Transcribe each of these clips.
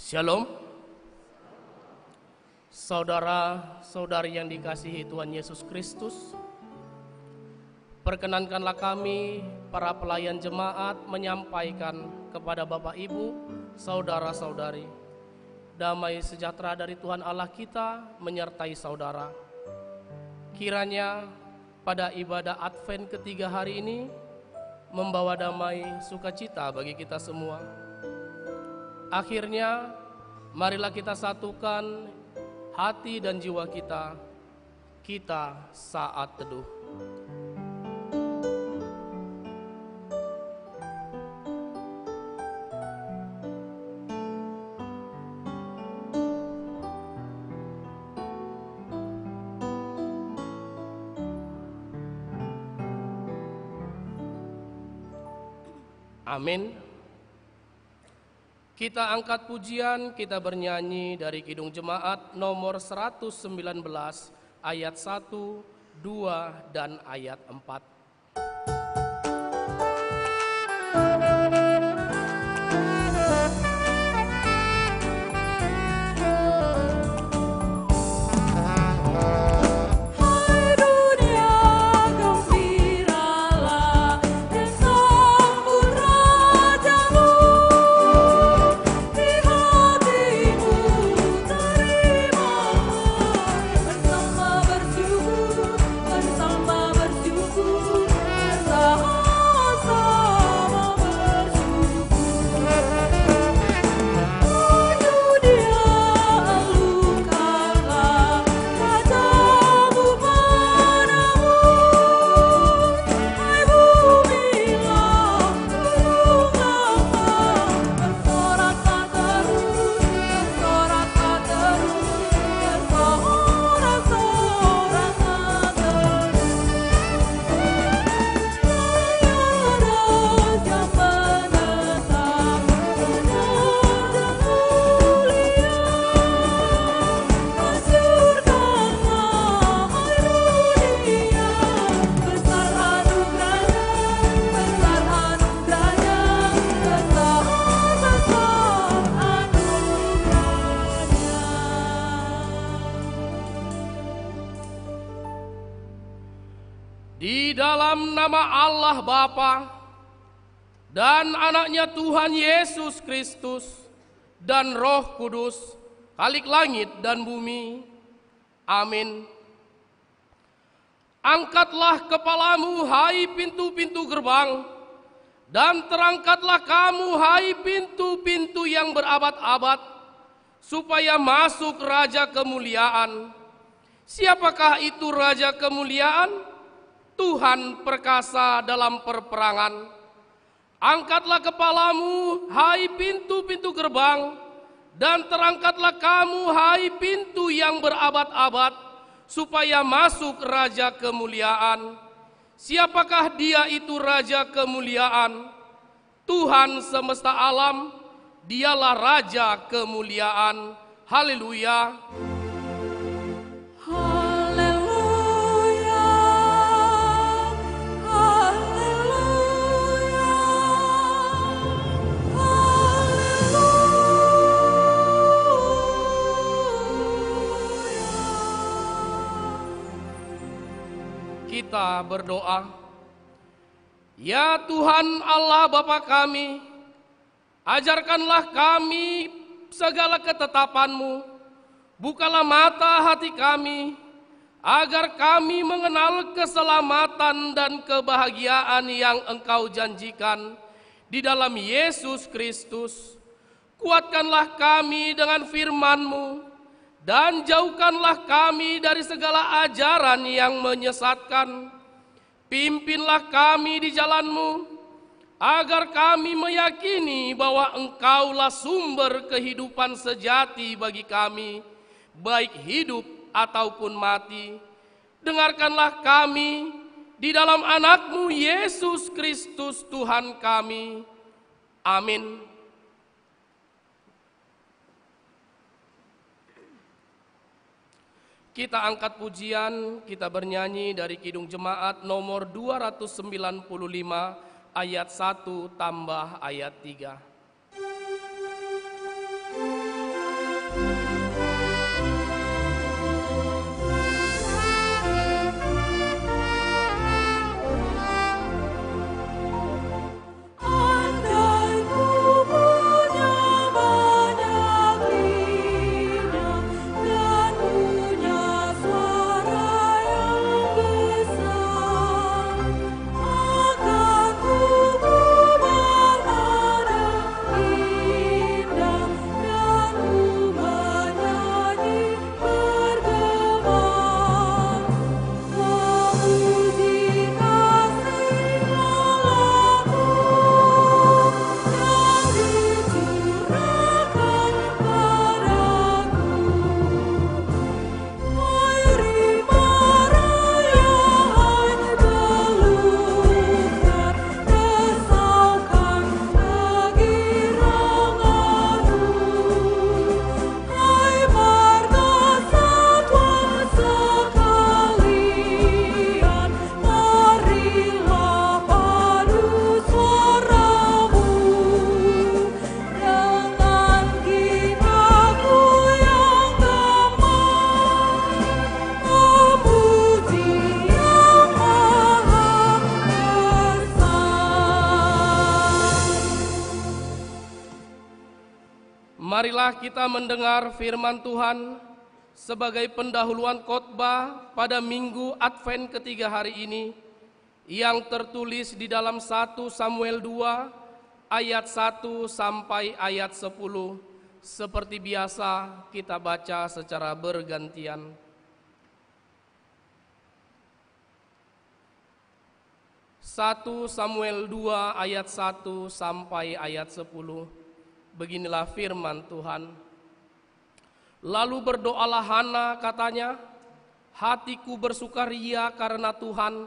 Shalom. Saudara-saudari yang dikasihi Tuhan Yesus Kristus, perkenankanlah kami, para pelayan jemaat, menyampaikan kepada Bapak Ibu, saudara-saudari, damai sejahtera dari Tuhan Allah kita menyertai saudara. Kiranya pada ibadah Advent ketiga hari ini membawa damai sukacita bagi kita semua. Akhirnya, marilah kita satukan hati dan jiwa kita saat teduh. Amin. Kita angkat pujian, kita bernyanyi dari Kidung Jemaat nomor 119 ayat 1, 2, dan ayat 4. Di dalam nama Allah Bapa dan anaknya Tuhan Yesus Kristus dan Roh Kudus, Khalik langit dan bumi. Amin. Angkatlah kepalamu, hai pintu-pintu gerbang, dan terangkatlah kamu, hai pintu-pintu yang berabad-abad, supaya masuk Raja Kemuliaan. Siapakah itu Raja Kemuliaan? Tuhan perkasa dalam perperangan. Angkatlah kepalamu, hai pintu-pintu gerbang, dan terangkatlah kamu, hai pintu yang berabad-abad, supaya masuk Raja Kemuliaan. Siapakah dia itu Raja Kemuliaan? Tuhan semesta alam, dialah Raja Kemuliaan. Haleluya. Kita berdoa. Ya Tuhan Allah Bapa kami, ajarkanlah kami segala ketetapan-Mu, bukalah mata hati kami, agar kami mengenal keselamatan dan kebahagiaan yang Engkau janjikan di dalam Yesus Kristus. Kuatkanlah kami dengan firman-Mu, dan jauhkanlah kami dari segala ajaran yang menyesatkan. Pimpinlah kami di jalan-Mu, agar kami meyakini bahwa Engkaulah sumber kehidupan sejati bagi kami, baik hidup ataupun mati. Dengarkanlah kami di dalam anak-Mu Yesus Kristus Tuhan kami. Amin. Kita angkat pujian, kita bernyanyi dari Kidung Jemaat nomor 295 ayat 1 tambah ayat 3. Marilah kita mendengar firman Tuhan sebagai pendahuluan khotbah pada Minggu Advent ketiga hari ini yang tertulis di dalam 1 Samuel 2 ayat 1 sampai ayat 10. Seperti biasa kita baca secara bergantian. 1 Samuel 2 ayat 1 sampai ayat 10. Beginilah firman Tuhan. Lalu berdoalah Hana, katanya, hatiku bersukaria karena Tuhan,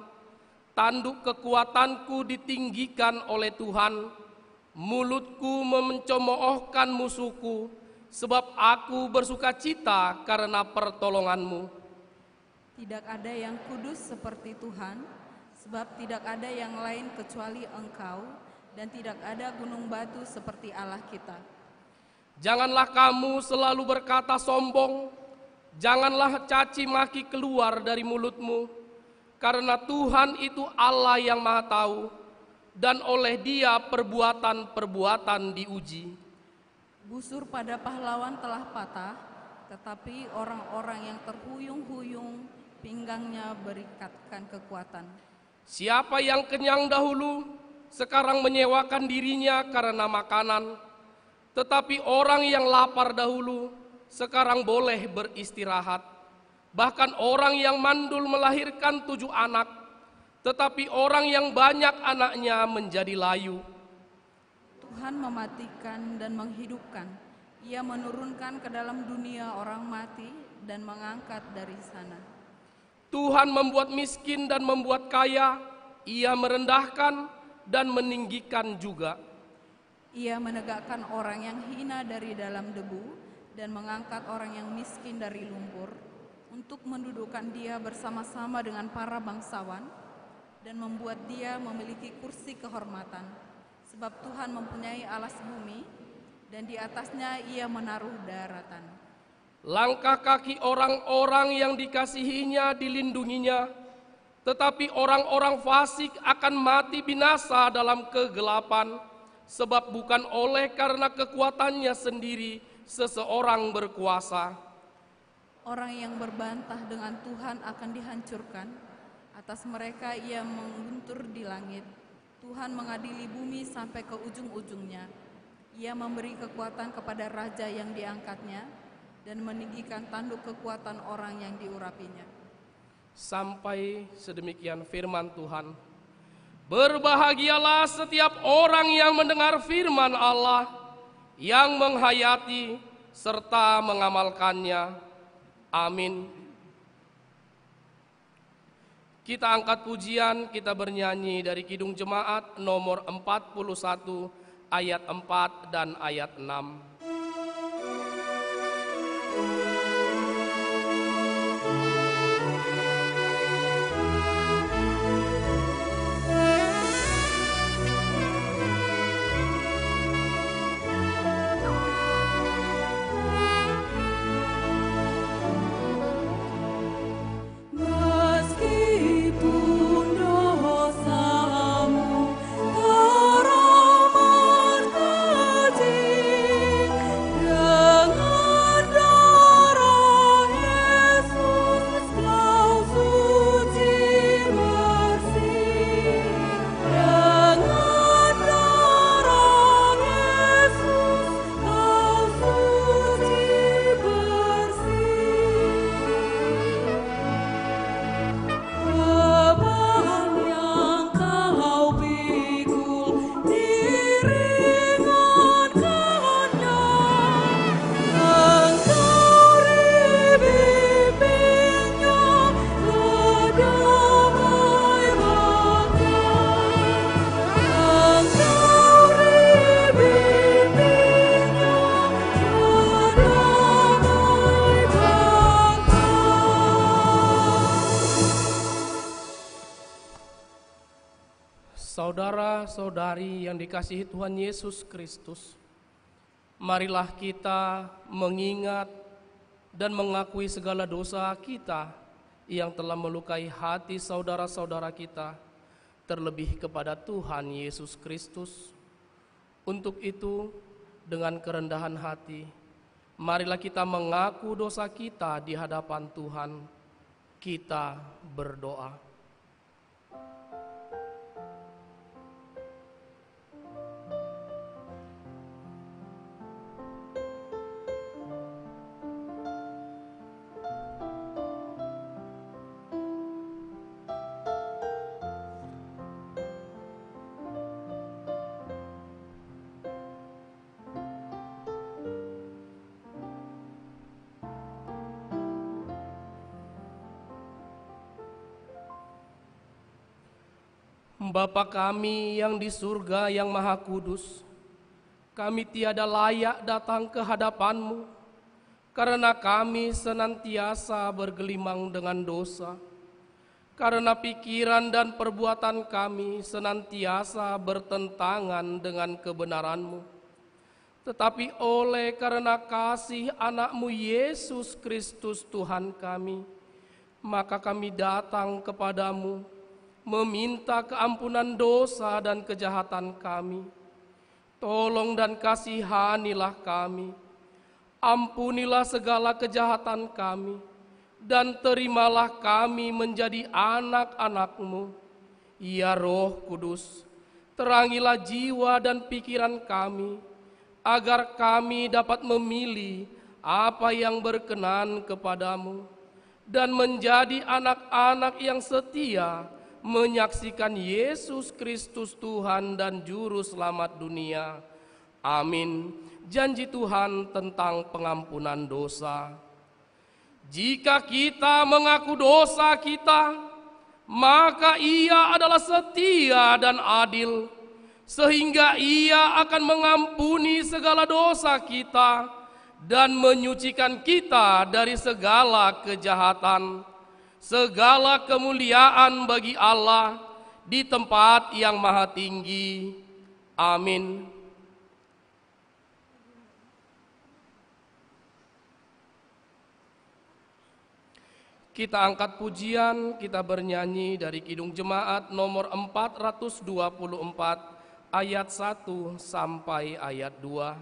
tanduk kekuatanku ditinggikan oleh Tuhan, mulutku mencemoohkan musuhku, sebab aku bersukacita karena pertolonganmu. Tidak ada yang kudus seperti Tuhan, sebab tidak ada yang lain kecuali Engkau, dan tidak ada gunung batu seperti Allah kita. Janganlah kamu selalu berkata sombong, janganlah caci maki keluar dari mulutmu, karena Tuhan itu Allah yang Maha Tahu, dan oleh Dia perbuatan-perbuatan diuji. Busur pada pahlawan telah patah, tetapi orang-orang yang terhuyung-huyung pinggangnya berikatkan kekuatan. Siapa yang kenyang dahulu, sekarang menyewakan dirinya karena makanan, tetapi orang yang lapar dahulu, sekarang boleh beristirahat. Bahkan orang yang mandul melahirkan 7 anak, tetapi orang yang banyak anaknya menjadi layu. Tuhan mematikan dan menghidupkan, Ia menurunkan ke dalam dunia orang mati dan mengangkat dari sana. Tuhan membuat miskin dan membuat kaya, Ia merendahkan dan meninggikan juga. Ia menegakkan orang yang hina dari dalam debu dan mengangkat orang yang miskin dari lumpur, untuk mendudukkan dia bersama-sama dengan para bangsawan dan membuat dia memiliki kursi kehormatan. Sebab Tuhan mempunyai alas bumi dan di atasnya Ia menaruh daratan. Langkah kaki orang-orang yang dikasihinya dilindunginya, tetapi orang-orang fasik akan mati binasa dalam kegelapan, sebab bukan oleh karena kekuatannya sendiri seseorang berkuasa. Orang yang berbantah dengan Tuhan akan dihancurkan, atas mereka Ia mengguntur di langit. Tuhan mengadili bumi sampai ke ujung-ujungnya. Ia memberi kekuatan kepada raja yang diangkatnya dan meninggikan tanduk kekuatan orang yang diurapinya. Sampai sedemikian firman Tuhan. Berbahagialah setiap orang yang mendengar firman Allah, yang menghayati serta mengamalkannya. Amin. Kita angkat pujian, kita bernyanyi dari Kidung Jemaat nomor 41 ayat 4 dan ayat 6. Saudara-saudari yang dikasihi Tuhan Yesus Kristus, marilah kita mengingat dan mengakui segala dosa kita yang telah melukai hati saudara-saudara kita, terlebih kepada Tuhan Yesus Kristus. Untuk itu, dengan kerendahan hati, Marilah kita mengaku dosa kita di hadapan Tuhan. Kita berdoa. Bapa kami yang di surga yang maha kudus, kami tiada layak datang ke hadapan-Mu, karena kami senantiasa bergelimang dengan dosa, karena pikiran dan perbuatan kami senantiasa bertentangan dengan kebenaran-Mu. Tetapi oleh karena kasih anak-Mu Yesus Kristus Tuhan kami, maka kami datang kepadamu, meminta keampunan dosa dan kejahatan kami. Tolong dan kasihanilah kami, ampunilah segala kejahatan kami, dan terimalah kami menjadi anak-anak-Mu. Ya Roh Kudus, terangilah jiwa dan pikiran kami, agar kami dapat memilih apa yang berkenan kepadamu, dan menjadi anak-anak yang setia, menyaksikan Yesus Kristus Tuhan dan Juru Selamat dunia. Amin. Janji Tuhan tentang pengampunan dosa. Jika kita mengaku dosa kita, maka Ia adalah setia dan adil, sehingga Ia akan mengampuni segala dosa kita dan menyucikan kita dari segala kejahatan. Segala kemuliaan bagi Allah di tempat yang maha tinggi. Amin. Kita angkat pujian, kita bernyanyi dari Kidung Jemaat nomor 424 ayat 1 sampai ayat 2.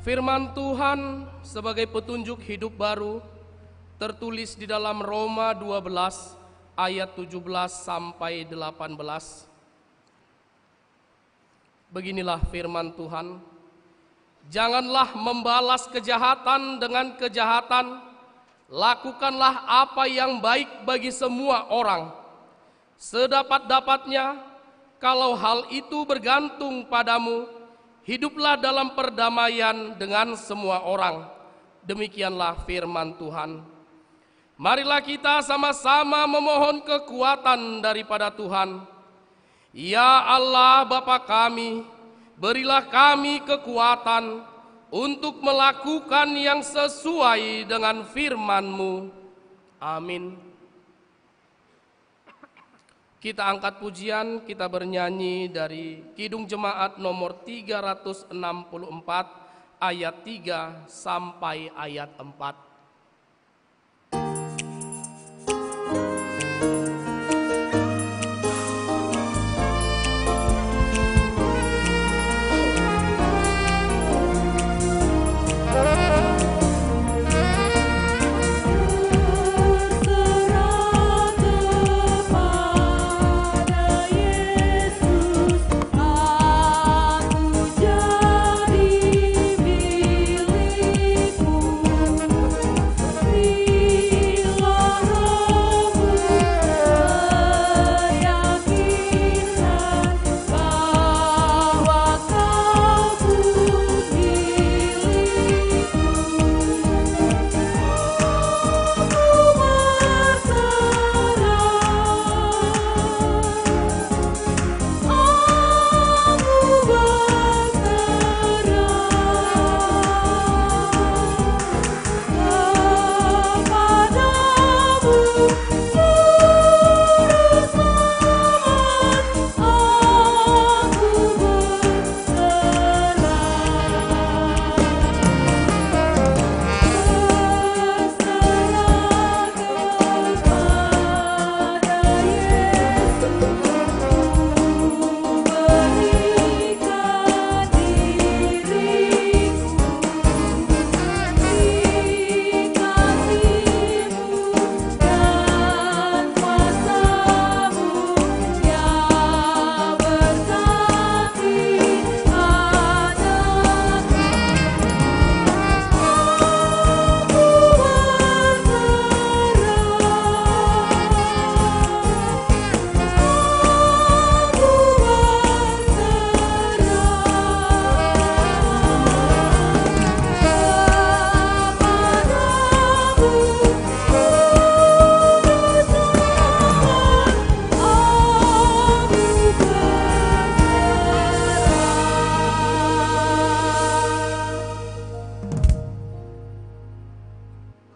Firman Tuhan sebagai petunjuk hidup baru tertulis di dalam Roma 12 ayat 17 sampai 18. Beginilah firman Tuhan. Janganlah membalas kejahatan dengan kejahatan, lakukanlah apa yang baik bagi semua orang. Sedapat-dapatnya, kalau hal itu bergantung padamu, hiduplah dalam perdamaian dengan semua orang. Demikianlah firman Tuhan. Marilah kita sama-sama memohon kekuatan daripada Tuhan. Ya Allah Bapa kami, berilah kami kekuatan untuk melakukan yang sesuai dengan firman-Mu. Amin. Kita angkat pujian, kita bernyanyi dari Kidung Jemaat nomor 364 ayat 3 sampai ayat 4.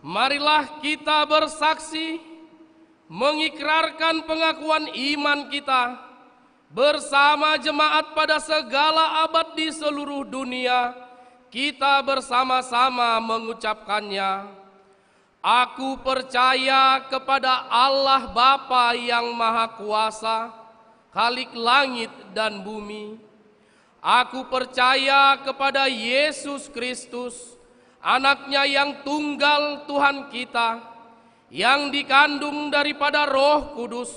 Marilah kita bersaksi, mengikrarkan pengakuan iman kita bersama jemaat pada segala abad di seluruh dunia. Kita bersama-sama mengucapkannya. Aku percaya kepada Allah Bapa yang Maha Kuasa, Khalik langit dan bumi. Aku percaya kepada Yesus Kristus, Anak-Nya yang tunggal Tuhan kita, yang dikandung daripada Roh Kudus,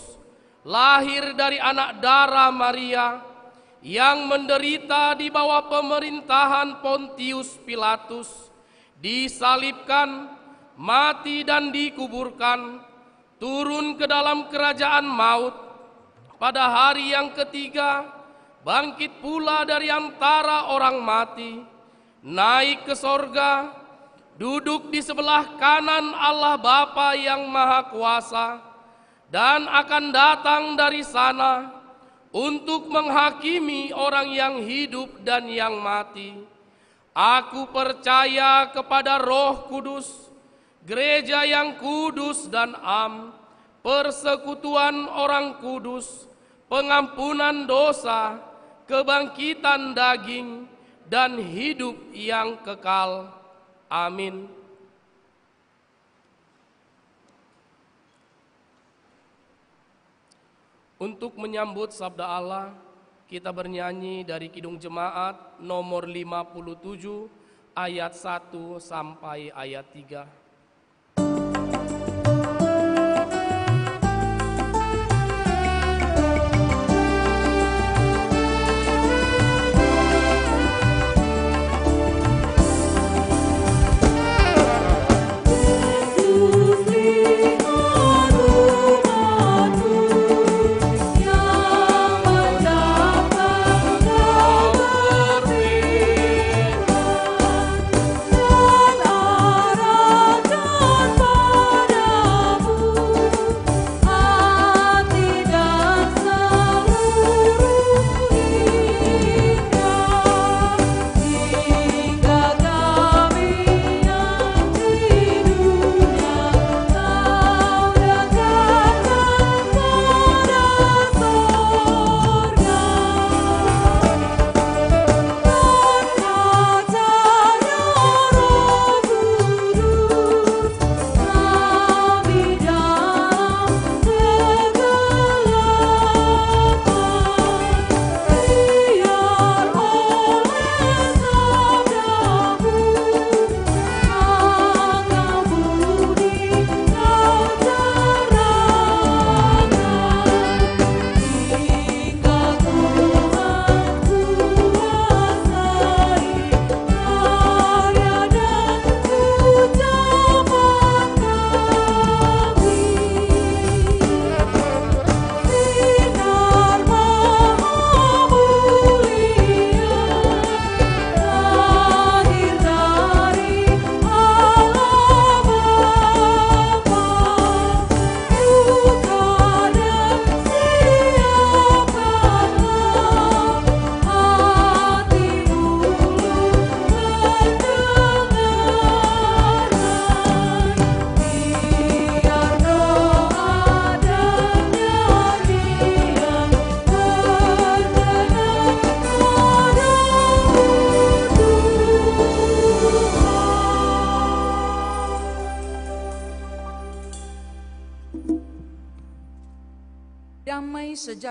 lahir dari anak darah Maria, yang menderita di bawah pemerintahan Pontius Pilatus, disalibkan, mati dan dikuburkan, turun ke dalam kerajaan maut, pada hari yang ketiga bangkit pula dari antara orang mati, naik ke sorga, duduk di sebelah kanan Allah Bapa yang Maha Kuasa, dan akan datang dari sana untuk menghakimi orang yang hidup dan yang mati. Aku percaya kepada Roh Kudus, gereja yang kudus dan am, persekutuan orang kudus, pengampunan dosa, kebangkitan daging, dan hidup yang kekal. Amin. Untuk menyambut sabda Allah, kita bernyanyi dari Kidung Jemaat nomor 57 ayat 1 sampai ayat 3. Dan arah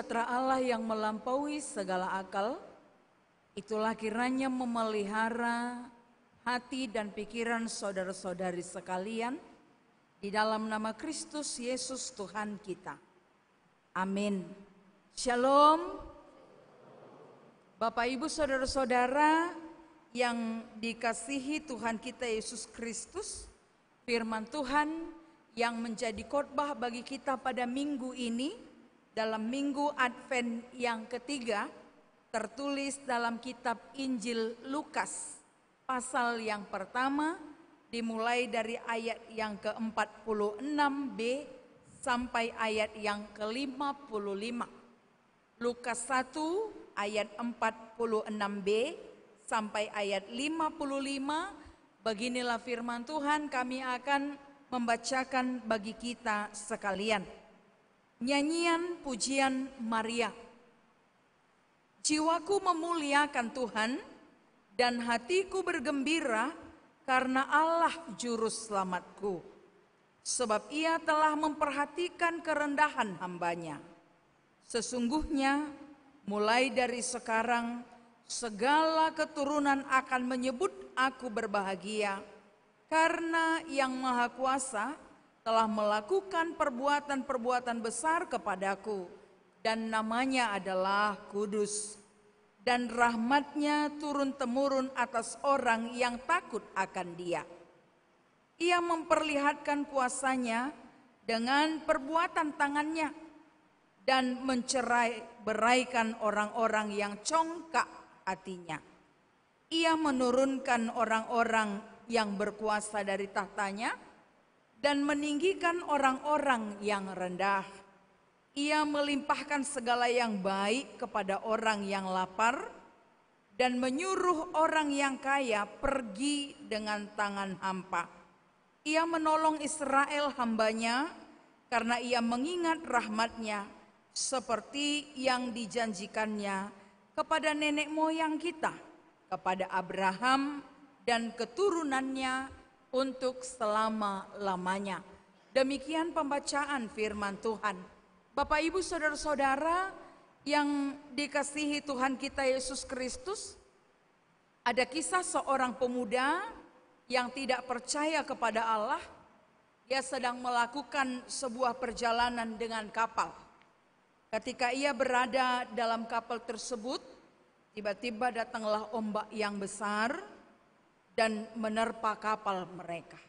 sejahtera Allah yang melampaui segala akal, itulah kiranya memelihara hati dan pikiran saudara-saudari sekalian di dalam nama Kristus Yesus Tuhan kita. Amin. Shalom. Bapak Ibu saudara-saudara yang dikasihi Tuhan kita Yesus Kristus, firman Tuhan yang menjadi khotbah bagi kita pada minggu ini dalam minggu Advent yang ketiga tertulis dalam kitab Injil Lukas pasal yang pertama dimulai dari ayat yang ke-46b sampai ayat yang ke-55. Lukas 1 ayat 46b sampai ayat 55. Beginilah firman Tuhan, kami akan membacakan bagi kita sekalian. Nyanyian pujian Maria. Jiwaku memuliakan Tuhan dan hatiku bergembira karena Allah juru selamatku. Sebab Ia telah memperhatikan kerendahan hamba-Nya. Sesungguhnya mulai dari sekarang segala keturunan akan menyebut aku berbahagia, karena Yang Maha Kuasa telah melakukan perbuatan-perbuatan besar kepadaku, dan namanya adalah Kudus. Dan rahmat-Nya turun-temurun atas orang yang takut akan Dia. Ia memperlihatkan kuasa-Nya dengan perbuatan tangan-Nya dan mencerai-beraikan orang-orang yang congkak hatinya. Ia menurunkan orang-orang yang berkuasa dari tahtanya dan meninggikan orang-orang yang rendah. Ia melimpahkan segala yang baik kepada orang yang lapar dan menyuruh orang yang kaya pergi dengan tangan hampa. Ia menolong Israel hamba-Nya karena Ia mengingat rahmat-Nya seperti yang dijanjikannya kepada nenek moyang kita, kepada Abraham dan keturunannya untuk selama-lamanya. Demikian pembacaan firman Tuhan. Bapak Ibu saudara-saudara yang dikasihi Tuhan kita Yesus Kristus, ada kisah seorang pemuda yang tidak percaya kepada Allah. Dia sedang melakukan sebuah perjalanan dengan kapal. Ketika ia berada dalam kapal tersebut, tiba-tiba datanglah ombak yang besar dan menerpa kapal mereka.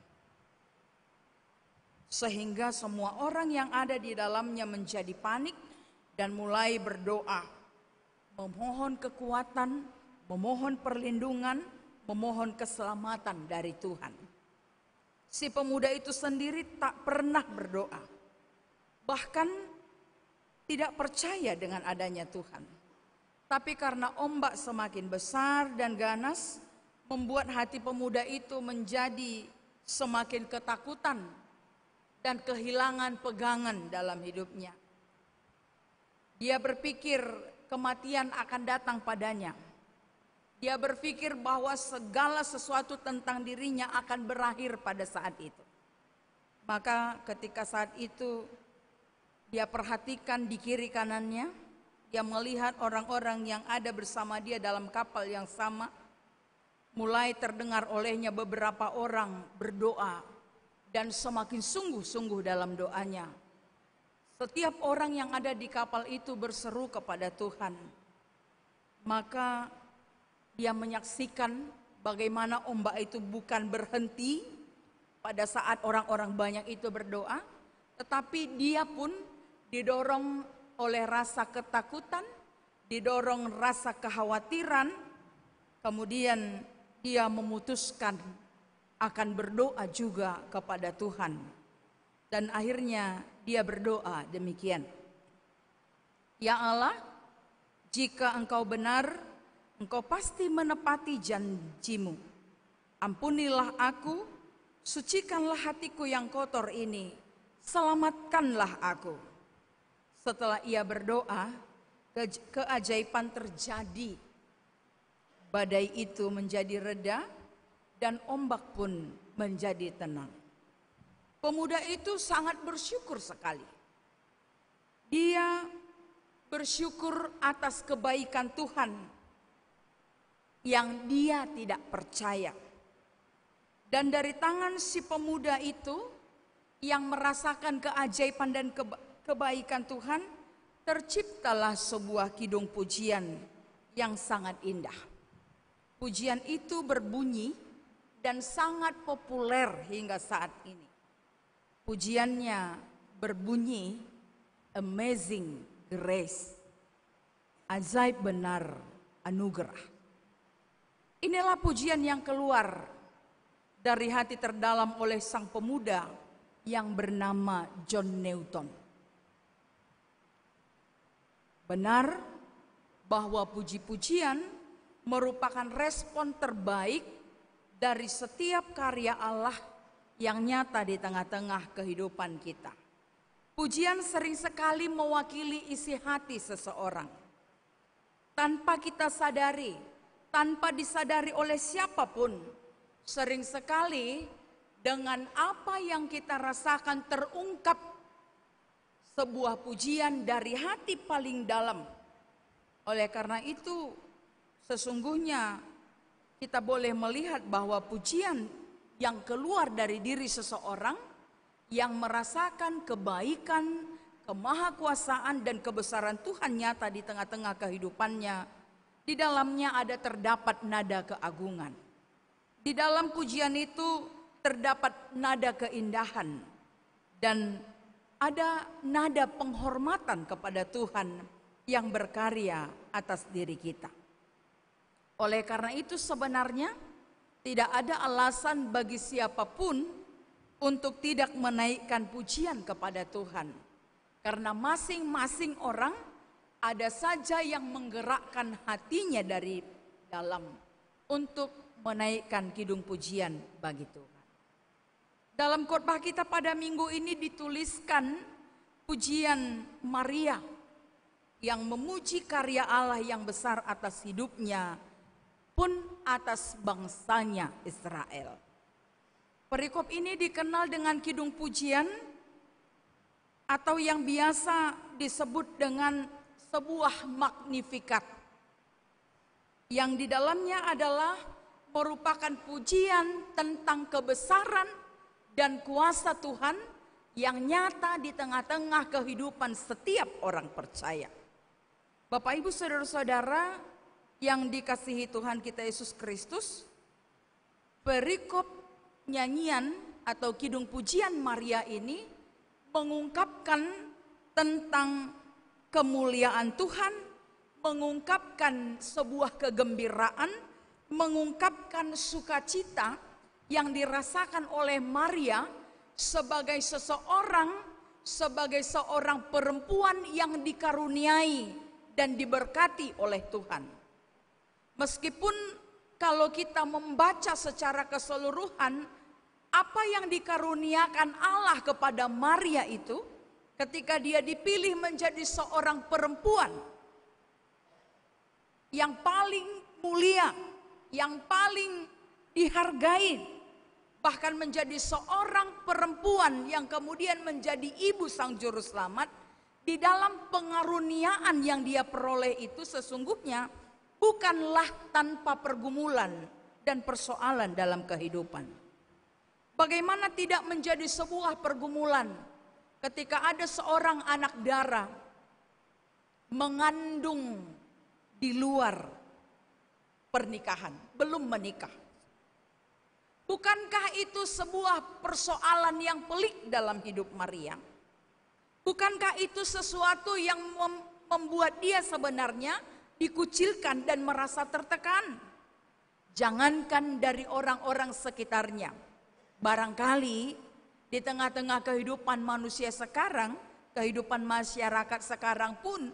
Sehingga semua orang yang ada di dalamnya menjadi panik dan mulai berdoa, memohon kekuatan, memohon perlindungan, memohon keselamatan dari Tuhan. Si pemuda itu sendiri tak pernah berdoa, bahkan tidak percaya dengan adanya Tuhan. Tapi karena ombak semakin besar dan ganas, membuat hati pemuda itu menjadi semakin ketakutan dan kehilangan pegangan dalam hidupnya. Dia berpikir kematian akan datang padanya. Dia berpikir bahwa segala sesuatu tentang dirinya akan berakhir pada saat itu. Maka ketika saat itu dia perhatikan di kiri kanannya, dia melihat orang-orang yang ada bersama dia dalam kapal yang sama. Mulai terdengar olehnya beberapa orang berdoa dan semakin sungguh-sungguh dalam doanya. Setiap orang yang ada di kapal itu berseru kepada Tuhan. Maka dia menyaksikan bagaimana ombak itu bukan berhenti pada saat orang-orang banyak itu berdoa, tetapi dia pun didorong oleh rasa ketakutan, didorong rasa kekhawatiran, kemudian dia memutuskan akan berdoa juga kepada Tuhan. Dan akhirnya dia berdoa demikian. Ya Allah, jika Engkau benar, Engkau pasti menepati janji-Mu. Ampunilah aku, sucikanlah hatiku yang kotor ini, selamatkanlah aku. Setelah ia berdoa, keajaiban terjadi. Badai itu menjadi reda dan ombak pun menjadi tenang. Pemuda itu sangat bersyukur sekali. Dia bersyukur atas kebaikan Tuhan yang dia tidak percaya. Dan dari tangan si pemuda itu yang merasakan keajaiban dan kebaikan Tuhan, terciptalah sebuah kidung pujian yang sangat indah. Pujian itu berbunyi dan sangat populer hingga saat ini. Pujiannya berbunyi, Amazing Grace, ajaib benar anugerah. Inilah pujian yang keluar dari hati terdalam oleh sang pemuda yang bernama John Newton. Benar bahwa puji-pujian merupakan respon terbaik dari setiap karya Allah yang nyata di tengah-tengah kehidupan kita. Pujian sering sekali mewakili isi hati seseorang. Tanpa kita sadari, tanpa disadari oleh siapapun, sering sekali dengan apa yang kita rasakan terungkap sebuah pujian dari hati paling dalam. Oleh karena itu, sesungguhnya kita boleh melihat bahwa pujian yang keluar dari diri seseorang yang merasakan kebaikan, kemahakuasaan dan kebesaran Tuhan nyata di tengah-tengah kehidupannya, di dalamnya ada terdapat nada keagungan. Di dalam pujian itu terdapat nada keindahan dan ada nada penghormatan kepada Tuhan yang berkarya atas diri kita. Oleh karena itu sebenarnya tidak ada alasan bagi siapapun untuk tidak menaikkan pujian kepada Tuhan. Karena masing-masing orang ada saja yang menggerakkan hatinya dari dalam untuk menaikkan kidung pujian bagi Tuhan. Dalam khotbah kita pada minggu ini dituliskan pujian Maria yang memuji karya Allah yang besar atas hidupnya pun atas bangsanya Israel. Perikop ini dikenal dengan kidung pujian atau yang biasa disebut dengan sebuah Magnificat, yang di dalamnya adalah merupakan pujian tentang kebesaran dan kuasa Tuhan yang nyata di tengah-tengah kehidupan setiap orang percaya. Bapak Ibu saudara-saudara yang dikasihi Tuhan kita Yesus Kristus, perikop nyanyian atau kidung pujian Maria ini mengungkapkan tentang kemuliaan Tuhan, mengungkapkan sebuah kegembiraan, mengungkapkan sukacita yang dirasakan oleh Maria sebagai seorang perempuan yang dikaruniai dan diberkati oleh Tuhan. Meskipun kalau kita membaca secara keseluruhan apa yang dikaruniakan Allah kepada Maria itu ketika dia dipilih menjadi seorang perempuan yang paling mulia, yang paling dihargai, bahkan menjadi seorang perempuan yang kemudian menjadi ibu sang juru selamat, di dalam pengaruniaan yang dia peroleh itu sesungguhnya bukanlah tanpa pergumulan dan persoalan dalam kehidupan. Bagaimana tidak menjadi sebuah pergumulan ketika ada seorang anak darah mengandung di luar pernikahan, belum menikah. Bukankah itu sebuah persoalan yang pelik dalam hidup Maria? Bukankah itu sesuatu yang membuat dia sebenarnya dikucilkan dan merasa tertekan? Jangankan dari orang-orang sekitarnya, barangkali di tengah-tengah kehidupan manusia sekarang, kehidupan masyarakat sekarang pun,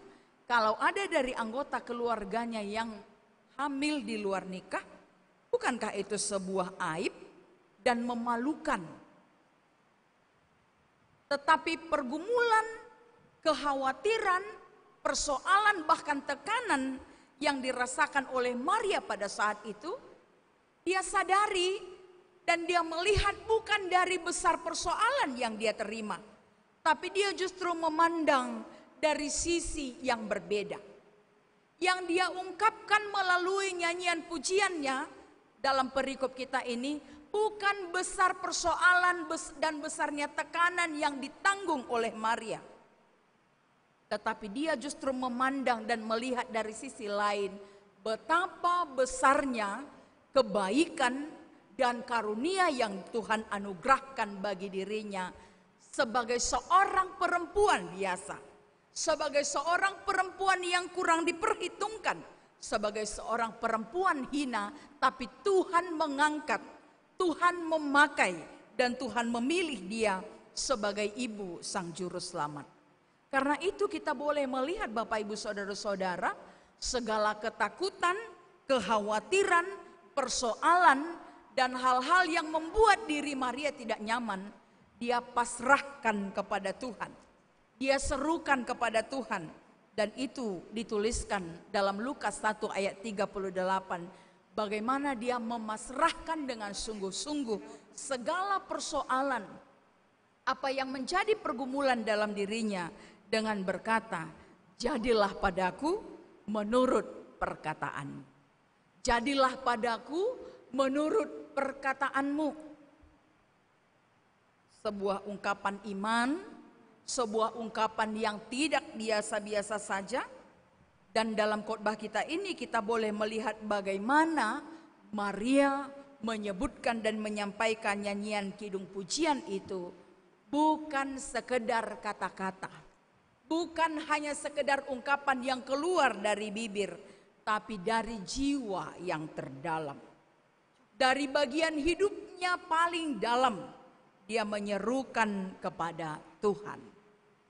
kalau ada dari anggota keluarganya yang hamil di luar nikah, bukankah itu sebuah aib dan memalukan? Tetapi pergumulan, kekhawatiran, persoalan bahkan tekanan yang dirasakan oleh Maria pada saat itu, dia sadari dan dia melihat bukan dari besar persoalan yang dia terima, tapi dia justru memandang dari sisi yang berbeda. Yang dia ungkapkan melalui nyanyian pujiannya dalam perikop kita ini bukan besar persoalan dan besarnya tekanan yang ditanggung oleh Maria. Tetapi dia justru memandang dan melihat dari sisi lain betapa besarnya kebaikan dan karunia yang Tuhan anugerahkan bagi dirinya sebagai seorang perempuan biasa. Sebagai seorang perempuan yang kurang diperhitungkan, sebagai seorang perempuan hina, tapi Tuhan mengangkat, Tuhan memakai, dan Tuhan memilih dia sebagai ibu sang juru selamat. Karena itu kita boleh melihat Bapak Ibu Saudara-saudara, segala ketakutan, kekhawatiran, persoalan, dan hal-hal yang membuat diri Maria tidak nyaman, dia pasrahkan kepada Tuhan. Dia serukan kepada Tuhan, dan itu dituliskan dalam Lukas 1 ayat 38. Bagaimana dia memasrahkan dengan sungguh-sungguh segala persoalan, apa yang menjadi pergumulan dalam dirinya, dengan berkata, jadilah padaku menurut perkataanmu. Jadilah padaku menurut perkataanmu. Sebuah ungkapan iman, sebuah ungkapan yang tidak biasa-biasa saja. Dan dalam khotbah kita ini kita boleh melihat bagaimana Maria menyebutkan dan menyampaikan nyanyian kidung pujian itu bukan sekedar kata-kata, bukan hanya sekedar ungkapan yang keluar dari bibir, tapi dari jiwa yang terdalam. Dari bagian hidupnya paling dalam, dia menyerukan kepada Tuhan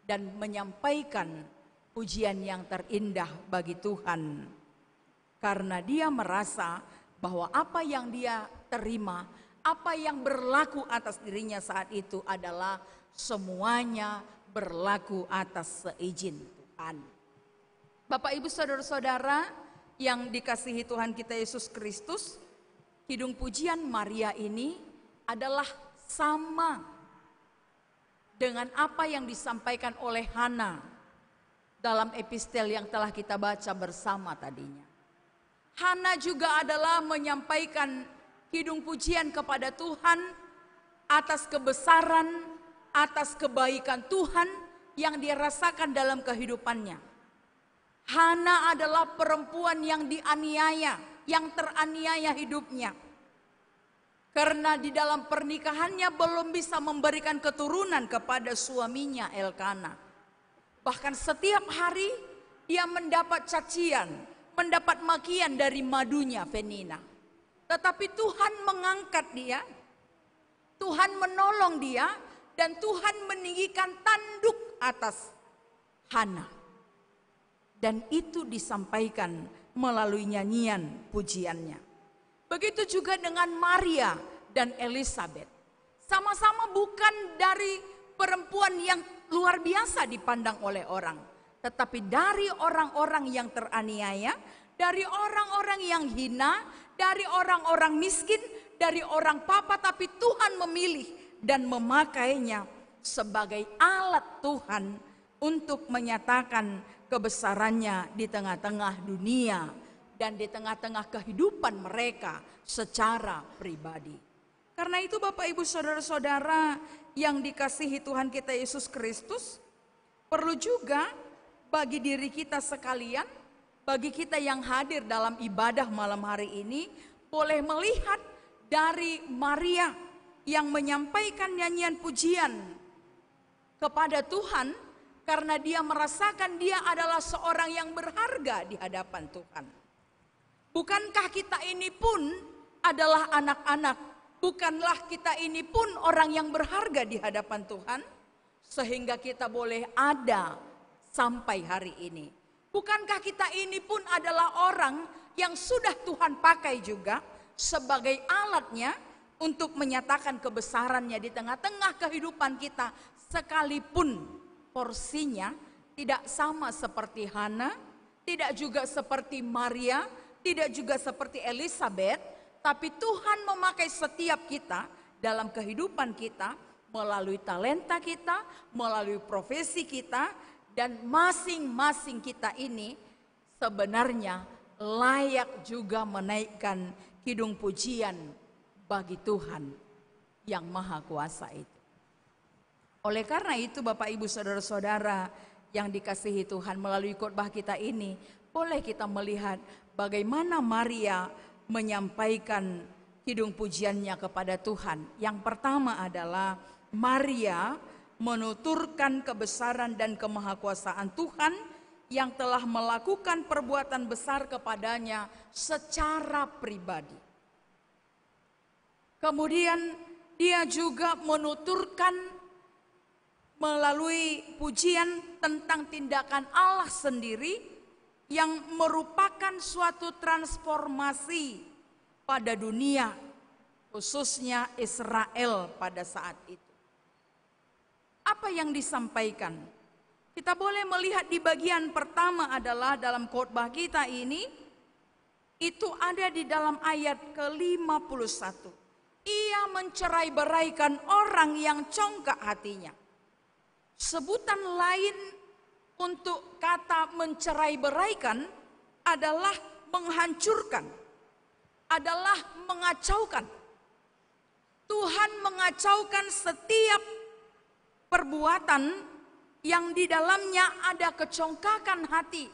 dan menyampaikan pujian yang terindah bagi Tuhan. Karena dia merasa bahwa apa yang dia terima, apa yang berlaku atas dirinya saat itu adalah semuanya berlaku atas seizin Tuhan. Bapak Ibu Saudara-saudara yang dikasihi Tuhan kita Yesus Kristus, kidung pujian Maria ini adalah sama dengan apa yang disampaikan oleh Hana dalam epistel yang telah kita baca bersama tadinya. Hana juga adalah menyampaikan kidung pujian kepada Tuhan atas kebesaran, atas kebaikan Tuhan yang dia rasakan dalam kehidupannya. Hana adalah perempuan yang dianiaya, yang teraniaya hidupnya. Karena di dalam pernikahannya belum bisa memberikan keturunan kepada suaminya Elkana. Bahkan setiap hari dia mendapat cacian, mendapat makian dari madunya Penina. Tetapi Tuhan mengangkat dia, Tuhan menolong dia, dan Tuhan meninggikan tanduk atas Hana. Dan itu disampaikan melalui nyanyian pujiannya. Begitu juga dengan Maria dan Elizabeth. Sama-sama bukan dari perempuan yang luar biasa dipandang oleh orang. Tetapi dari orang-orang yang teraniaya, dari orang-orang yang hina, dari orang-orang miskin, dari orang papa. Tapi Tuhan memilih dan memakainya sebagai alat Tuhan untuk menyatakan kebesarannya di tengah-tengah dunia dan di tengah-tengah kehidupan mereka secara pribadi. Karena itu Bapak Ibu Saudara-saudara yang dikasihi Tuhan kita Yesus Kristus, perlu juga bagi diri kita sekalian, bagi kita yang hadir dalam ibadah malam hari ini, boleh melihat dari Maria yang menyampaikan nyanyian pujian kepada Tuhan, karena dia merasakan dia adalah seorang yang berharga di hadapan Tuhan. Bukankah kita ini pun adalah anak-anak? Bukanlah kita ini pun orang yang berharga di hadapan Tuhan? Sehingga kita boleh ada sampai hari ini. Bukankah kita ini pun adalah orang yang sudah Tuhan pakai juga sebagai alatnya untuk menyatakan kebesarannya di tengah-tengah kehidupan kita, sekalipun porsinya tidak sama seperti Hana, tidak juga seperti Maria, tidak juga seperti Elizabeth, tapi Tuhan memakai setiap kita dalam kehidupan kita melalui talenta kita, melalui profesi kita, dan masing-masing kita ini sebenarnya layak juga menaikkan kidung pujian bagi Tuhan yang Maha Kuasa itu. Oleh karena itu Bapak Ibu Saudara-saudara yang dikasihi Tuhan, melalui khotbah kita ini boleh kita melihat bagaimana Maria menyampaikan kidung pujiannya kepada Tuhan. Yang pertama adalah Maria menuturkan kebesaran dan kemahakuasaan Tuhan yang telah melakukan perbuatan besar kepadanya secara pribadi. Kemudian dia juga menuturkan melalui pujian tentang tindakan Allah sendiri yang merupakan suatu transformasi pada dunia, khususnya Israel pada saat itu. Apa yang disampaikan? Kita boleh melihat di bagian pertama adalah dalam khotbah kita ini, itu ada di dalam ayat ke-51. Ia mencerai-beraikan orang yang congkak hatinya. Sebutan lain untuk kata mencerai-beraikan adalah menghancurkan, adalah mengacaukan. Tuhan mengacaukan setiap perbuatan yang di dalamnya ada kecongkakan hati.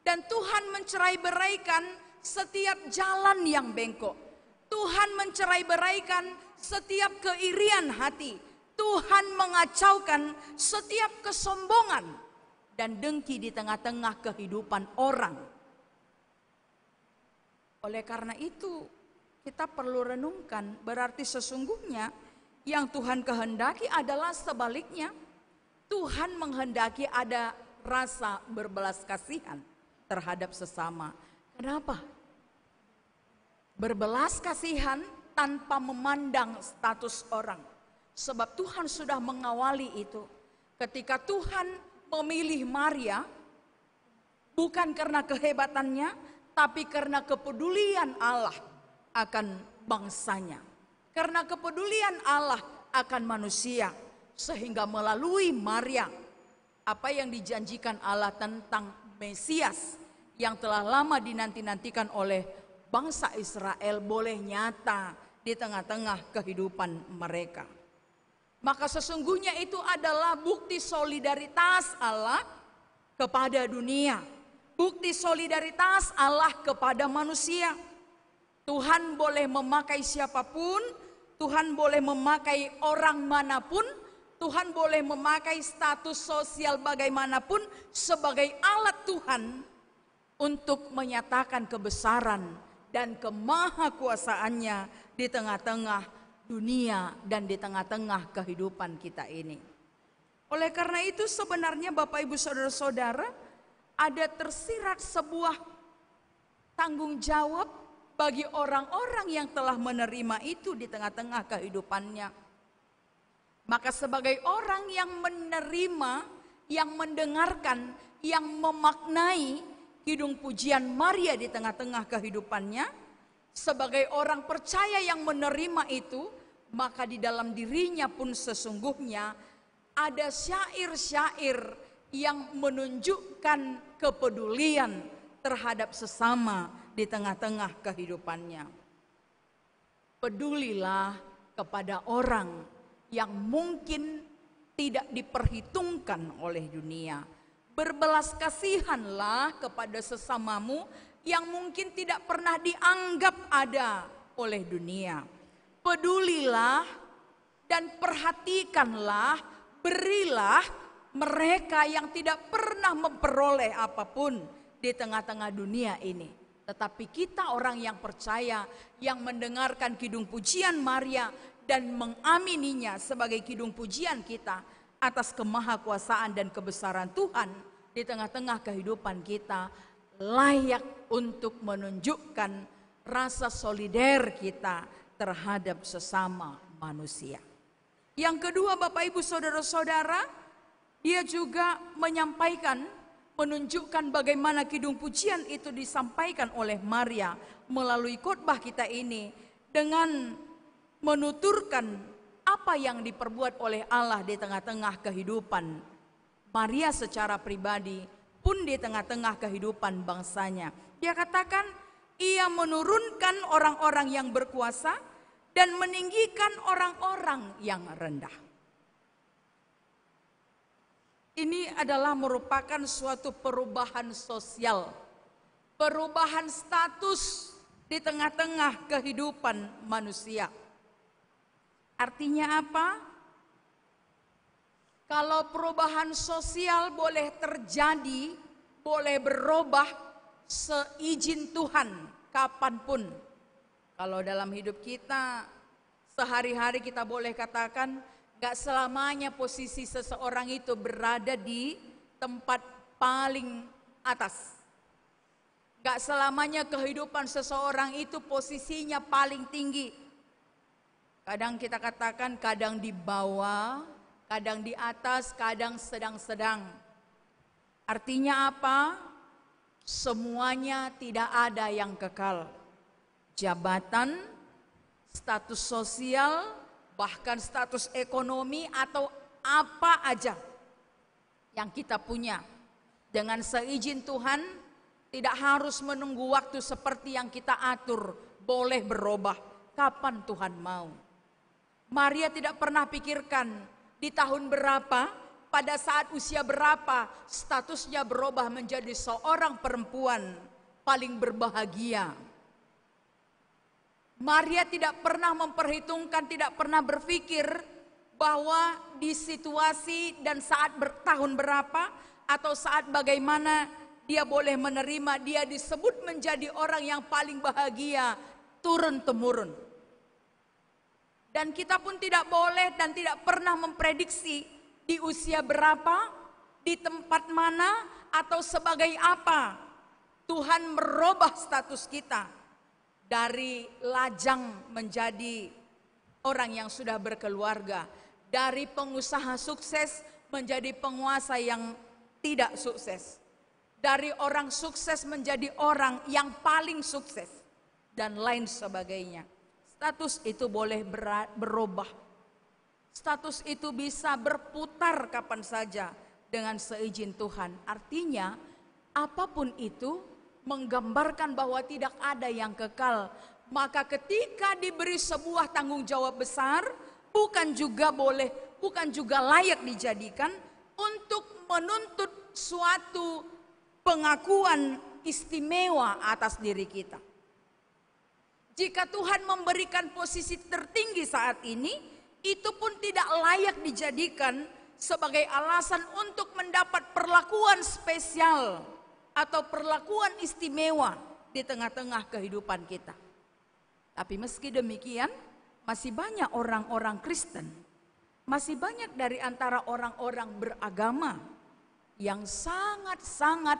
Dan Tuhan mencerai-beraikan setiap jalan yang bengkok. Tuhan mencerai-beraikan setiap keirian hati. Tuhan mengacaukan setiap kesombongan dan dengki di tengah-tengah kehidupan orang. Oleh karena itu, kita perlu renungkan, berarti sesungguhnya yang Tuhan kehendaki adalah sebaliknya. Tuhan menghendaki ada rasa berbelas kasihan terhadap sesama. Kenapa? Berbelas kasihan tanpa memandang status orang. Sebab Tuhan sudah mengawali itu. Ketika Tuhan memilih Maria, bukan karena kehebatannya, tapi karena kepedulian Allah akan bangsanya. Karena kepedulian Allah akan manusia. Sehingga melalui Maria, apa yang dijanjikan Allah tentang Mesias yang telah lama dinanti-nantikan oleh bangsa Israel boleh nyata di tengah-tengah kehidupan mereka. Maka sesungguhnya itu adalah bukti solidaritas Allah kepada dunia. Bukti solidaritas Allah kepada manusia. Tuhan boleh memakai siapapun, Tuhan boleh memakai orang manapun, Tuhan boleh memakai status sosial bagaimanapun sebagai alat Tuhan untuk menyatakan kebesaran dan kemahakuasaannya di tengah-tengah dunia dan di tengah-tengah kehidupan kita ini. Oleh karena itu sebenarnya Bapak Ibu Saudara-saudara, ada tersirat sebuah tanggung jawab bagi orang-orang yang telah menerima itu di tengah-tengah kehidupannya. Maka sebagai orang yang menerima, yang mendengarkan, yang memaknai kidung pujian Maria di tengah-tengah kehidupannya, sebagai orang percaya yang menerima itu, maka di dalam dirinya pun sesungguhnya ada syair-syair yang menunjukkan kepedulian terhadap sesama di tengah-tengah kehidupannya. Pedulilah kepada orang yang mungkin tidak diperhitungkan oleh dunia. Berbelas kasihanlah kepada sesamamu yang mungkin tidak pernah dianggap ada oleh dunia. Pedulilah dan perhatikanlah, berilah mereka yang tidak pernah memperoleh apapun di tengah-tengah dunia ini. Tetapi kita orang yang percaya, yang mendengarkan kidung pujian Maria dan mengamininya sebagai kidung pujian kita atas kemahakuasaan dan kebesaran Tuhan di tengah-tengah kehidupan kita, layak untuk menunjukkan rasa solider kita terhadap sesama manusia. Yang kedua Bapak Ibu Saudara-saudara, dia juga menyampaikan, menunjukkan bagaimana kidung pujian itu disampaikan oleh Maria melalui khotbah kita ini dengan menuturkan apa yang diperbuat oleh Allah di tengah-tengah kehidupan Maria secara pribadi pun di tengah-tengah kehidupan bangsanya. Dia katakan, ia menurunkan orang-orang yang berkuasa dan meninggikan orang-orang yang rendah. Ini adalah merupakan suatu perubahan sosial, perubahan status di tengah-tengah kehidupan manusia. Artinya apa? Kalau perubahan sosial boleh terjadi, boleh berubah seizin Tuhan kapanpun. Kalau dalam hidup kita, sehari-hari kita boleh katakan, gak selamanya posisi seseorang itu berada di tempat paling atas. Gak selamanya kehidupan seseorang itu posisinya paling tinggi. Kadang kita katakan kadang di bawah, kadang di atas, kadang sedang-sedang. Artinya apa? Semuanya tidak ada yang kekal. Jabatan, status sosial, bahkan status ekonomi atau apa aja yang kita punya. Dengan seizin Tuhan, tidak harus menunggu waktu seperti yang kita atur, boleh berubah kapan Tuhan mau. Maria tidak pernah pikirkan di tahun berapa, pada saat usia berapa, statusnya berubah menjadi seorang perempuan paling berbahagia. Maria tidak pernah memperhitungkan, tidak pernah berpikir bahwa di situasi dan saat tahun berapa atau saat bagaimana dia boleh menerima, dia disebut menjadi orang yang paling bahagia turun-temurun. Dan kita pun tidak boleh dan tidak pernah memprediksi di usia berapa, di tempat mana, atau sebagai apa Tuhan merubah status kita dari lajang menjadi orang yang sudah berkeluarga, dari pengusaha sukses menjadi penguasa yang tidak sukses, dari orang sukses menjadi orang yang paling sukses, dan lain sebagainya. Status itu boleh berubah. Status itu bisa berputar kapan saja dengan seizin Tuhan. Artinya apapun itu menggambarkan bahwa tidak ada yang kekal. Maka ketika diberi sebuah tanggung jawab besar, bukan juga layak dijadikan untuk menuntut suatu pengakuan istimewa atas diri kita. Jika Tuhan memberikan posisi tertinggi saat ini, itu pun tidak layak dijadikan sebagai alasan untuk mendapat perlakuan spesial atau perlakuan istimewa di tengah-tengah kehidupan kita. Tapi meski demikian, masih banyak orang-orang Kristen, masih banyak dari antara orang-orang beragama yang sangat-sangat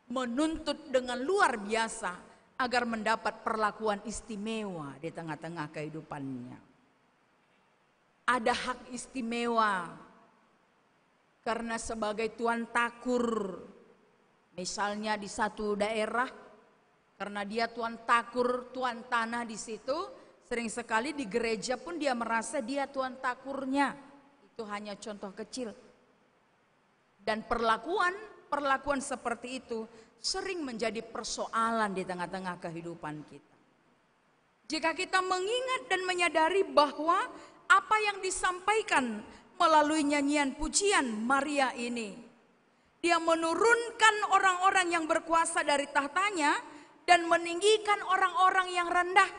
menuntut dengan luar biasa agar mendapat perlakuan istimewa di tengah-tengah kehidupannya. Ada hak istimewa karena sebagai tuan takur, misalnya di satu daerah, karena dia tuan takur, tuan tanah di situ, sering sekali di gereja pun dia merasa dia tuan takurnya. Itu hanya contoh kecil. Dan perlakuan seperti itu sering menjadi persoalan di tengah-tengah kehidupan kita. Jika kita mengingat dan menyadari bahwa apa yang disampaikan melalui nyanyian pujian Maria ini, dia menurunkan orang-orang yang berkuasa dari tahtanya dan meninggikan orang-orang yang rendah.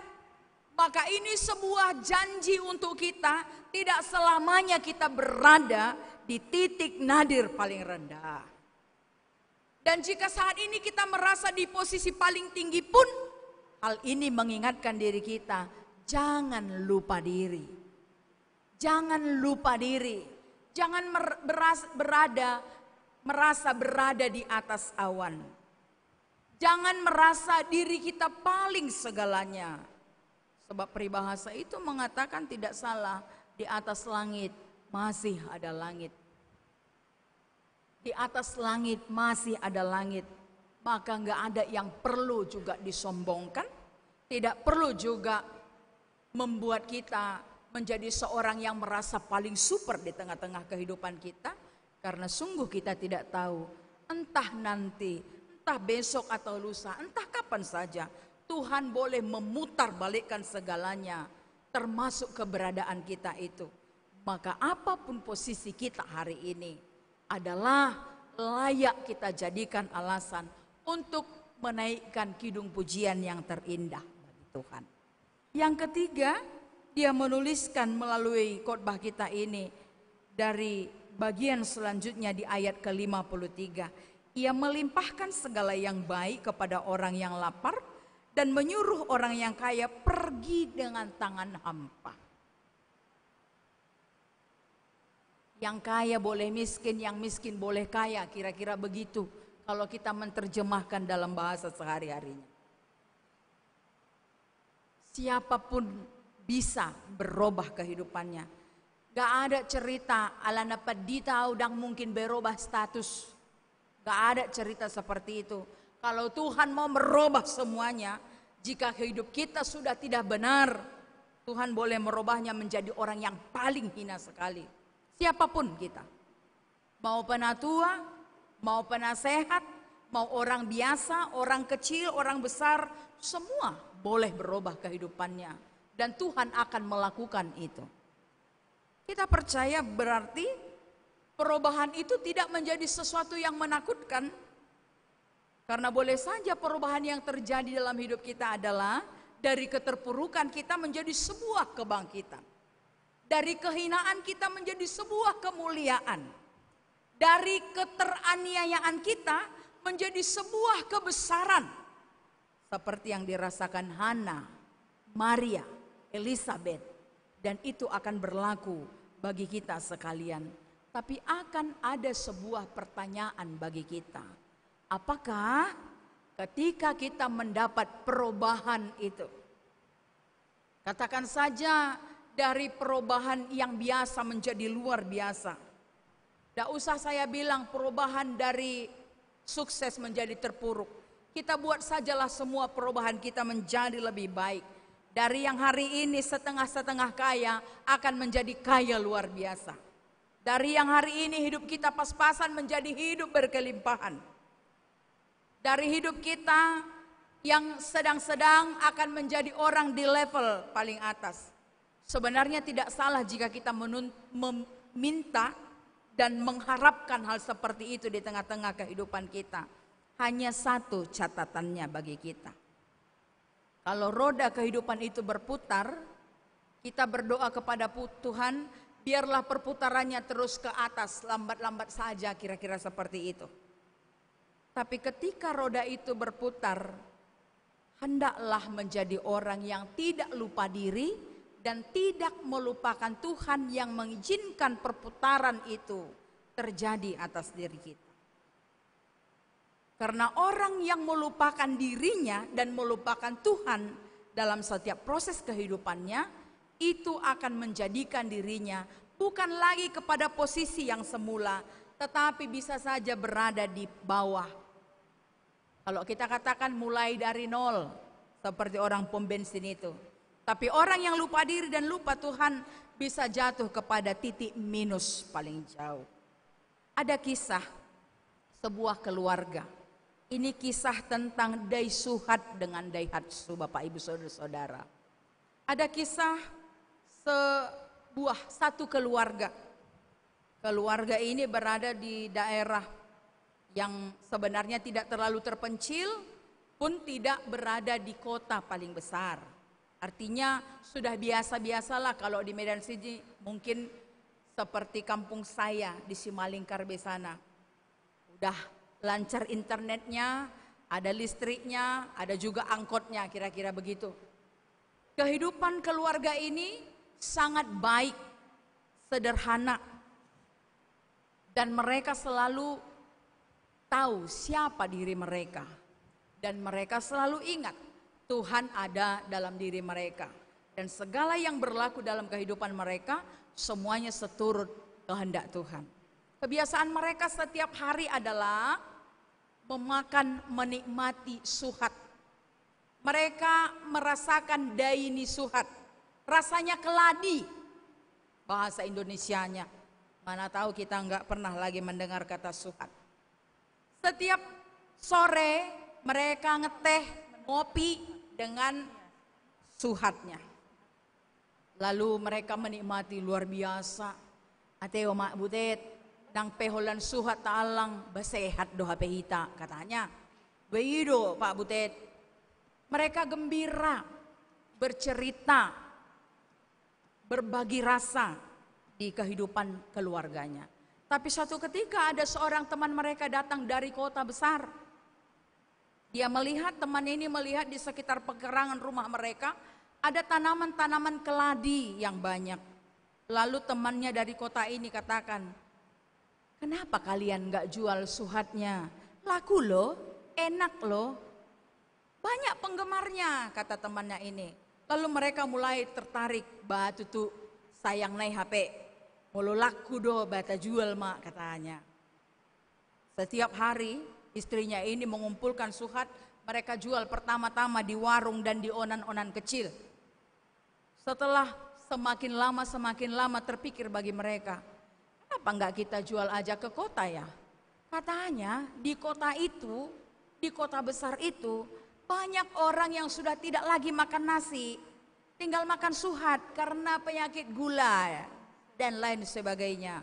Maka ini sebuah janji untuk kita, tidak selamanya kita berada di titik nadir paling rendah. Dan jika saat ini kita merasa di posisi paling tinggi pun, hal ini mengingatkan diri kita, jangan lupa diri. Jangan lupa diri. Jangan merasa berada di atas awan. Jangan merasa diri kita paling segalanya. Sebab peribahasa itu mengatakan tidak salah, di atas langit masih ada langit. Di atas langit masih ada langit, maka enggak ada yang perlu juga disombongkan, tidak perlu juga membuat kita menjadi seorang yang merasa paling super di tengah-tengah kehidupan kita, Karena sungguh kita tidak tahu, entah nanti, entah besok atau lusa, entah kapan saja, Tuhan boleh memutarbalikkan segalanya, termasuk keberadaan kita itu. Maka apapun posisi kita hari ini adalah layak kita jadikan alasan untuk menaikkan kidung pujian yang terindah bagi Tuhan. Yang ketiga, dia menuliskan melalui khotbah kita ini dari bagian selanjutnya di ayat ke-53. Ia melimpahkan segala yang baik kepada orang yang lapar dan menyuruh orang yang kaya pergi dengan tangan hampa. Yang kaya boleh miskin, yang miskin boleh kaya, kira-kira begitu kalau kita menerjemahkan dalam bahasa sehari-harinya. Siapapun bisa berubah kehidupannya. Gak ada cerita ala napadita udang mungkin berubah status. Gak ada cerita seperti itu. Kalau Tuhan mau merubah semuanya, jika hidup kita sudah tidak benar, Tuhan boleh merubahnya menjadi orang yang paling hina sekali. Siapapun kita. Mau penatua, mau penasehat, mau orang biasa, orang kecil, orang besar, semua boleh berubah kehidupannya. Dan Tuhan akan melakukan itu. Kita percaya berarti perubahan itu tidak menjadi sesuatu yang menakutkan. Karena boleh saja perubahan yang terjadi dalam hidup kita adalah dari keterpurukan kita menjadi sebuah kebangkitan. Dari kehinaan kita menjadi sebuah kemuliaan. Dari keteraniayaan kita menjadi sebuah kebesaran. Seperti yang dirasakan Hana, Maria, Elizabeth. Dan itu akan berlaku bagi kita sekalian. Tapi akan ada sebuah pertanyaan bagi kita. Apakah ketika kita mendapat perubahan itu, katakan saja dari perubahan yang biasa menjadi luar biasa. Tidak usah saya bilang perubahan dari sukses menjadi terpuruk. Kita buat sajalah semua perubahan kita menjadi lebih baik. Dari yang hari ini setengah-setengah kaya akan menjadi kaya luar biasa. Dari yang hari ini hidup kita pas-pasan menjadi hidup berkelimpahan. Dari hidup kita yang sedang-sedang akan menjadi orang di level paling atas. Sebenarnya tidak salah jika kita meminta dan mengharapkan hal seperti itu di tengah-tengah kehidupan kita. Hanya satu catatannya bagi kita. Kalau roda kehidupan itu berputar, kita berdoa kepada Tuhan, biarlah perputarannya terus ke atas, lambat-lambat saja, kira-kira seperti itu. Tapi ketika roda itu berputar, hendaklah menjadi orang yang tidak lupa diri dan tidak melupakan Tuhan yang mengizinkan perputaran itu terjadi atas diri kita. Karena orang yang melupakan dirinya dan melupakan Tuhan dalam setiap proses kehidupannya, itu akan menjadikan dirinya bukan lagi kepada posisi yang semula, tetapi bisa saja berada di bawah. Kalau kita katakan mulai dari nol, seperti orang pom bensin itu. Tapi orang yang lupa diri dan lupa Tuhan bisa jatuh kepada titik minus paling jauh. Ada kisah sebuah keluarga. Ini kisah tentang Daisuhat dengan Daihatsu, Bapak Ibu Saudara-saudara. Ada kisah satu keluarga. Keluarga ini berada di daerah yang sebenarnya tidak terlalu terpencil, pun tidak berada di kota paling besar. Artinya sudah biasa-biasalah kalau di Medan sini mungkin seperti kampung saya di Simalingkar sana. Udah lancar internetnya, ada listriknya, ada juga angkotnya, kira-kira begitu. Kehidupan keluarga ini sangat baik, sederhana. Dan mereka selalu tahu siapa diri mereka. Dan mereka selalu ingat Tuhan ada dalam diri mereka. Dan segala yang berlaku dalam kehidupan mereka, semuanya seturut kehendak Tuhan. Kebiasaan mereka setiap hari adalah memakan, menikmati suhat. Mereka merasakan daini suhat. Rasanya keladi, bahasa Indonesianya. Mana tahu kita nggak pernah lagi mendengar kata suhat. Setiap sore mereka ngeteh, ngopi dengan suhatnya. Lalu mereka menikmati luar biasa. Ateo mak butet, dang peholan suhat taalang, basehat doha pehita katanya. Begitu Pak Butet. Mereka gembira, bercerita, berbagi rasa di kehidupan keluarganya. Tapi suatu ketika ada seorang teman mereka datang dari kota besar. Dia melihat, teman ini melihat di sekitar pekarangan rumah mereka ada tanaman-tanaman keladi yang banyak. Lalu temannya dari kota ini katakan, kenapa kalian gak jual suhatnya? Laku loh, enak loh. Banyak penggemarnya, kata temannya ini. Lalu mereka mulai tertarik, batu tuh sayang naik HP. Mulu laku do bata jual mak katanya. Setiap hari istrinya ini mengumpulkan suhat, mereka jual pertama-tama di warung dan di onan-onan kecil. Setelah semakin lama terpikir bagi mereka, kenapa enggak kita jual aja ke kota ya? Katanya di kota itu, di kota besar itu banyak orang yang sudah tidak lagi makan nasi, tinggal makan suhat karena penyakit gula dan lain sebagainya.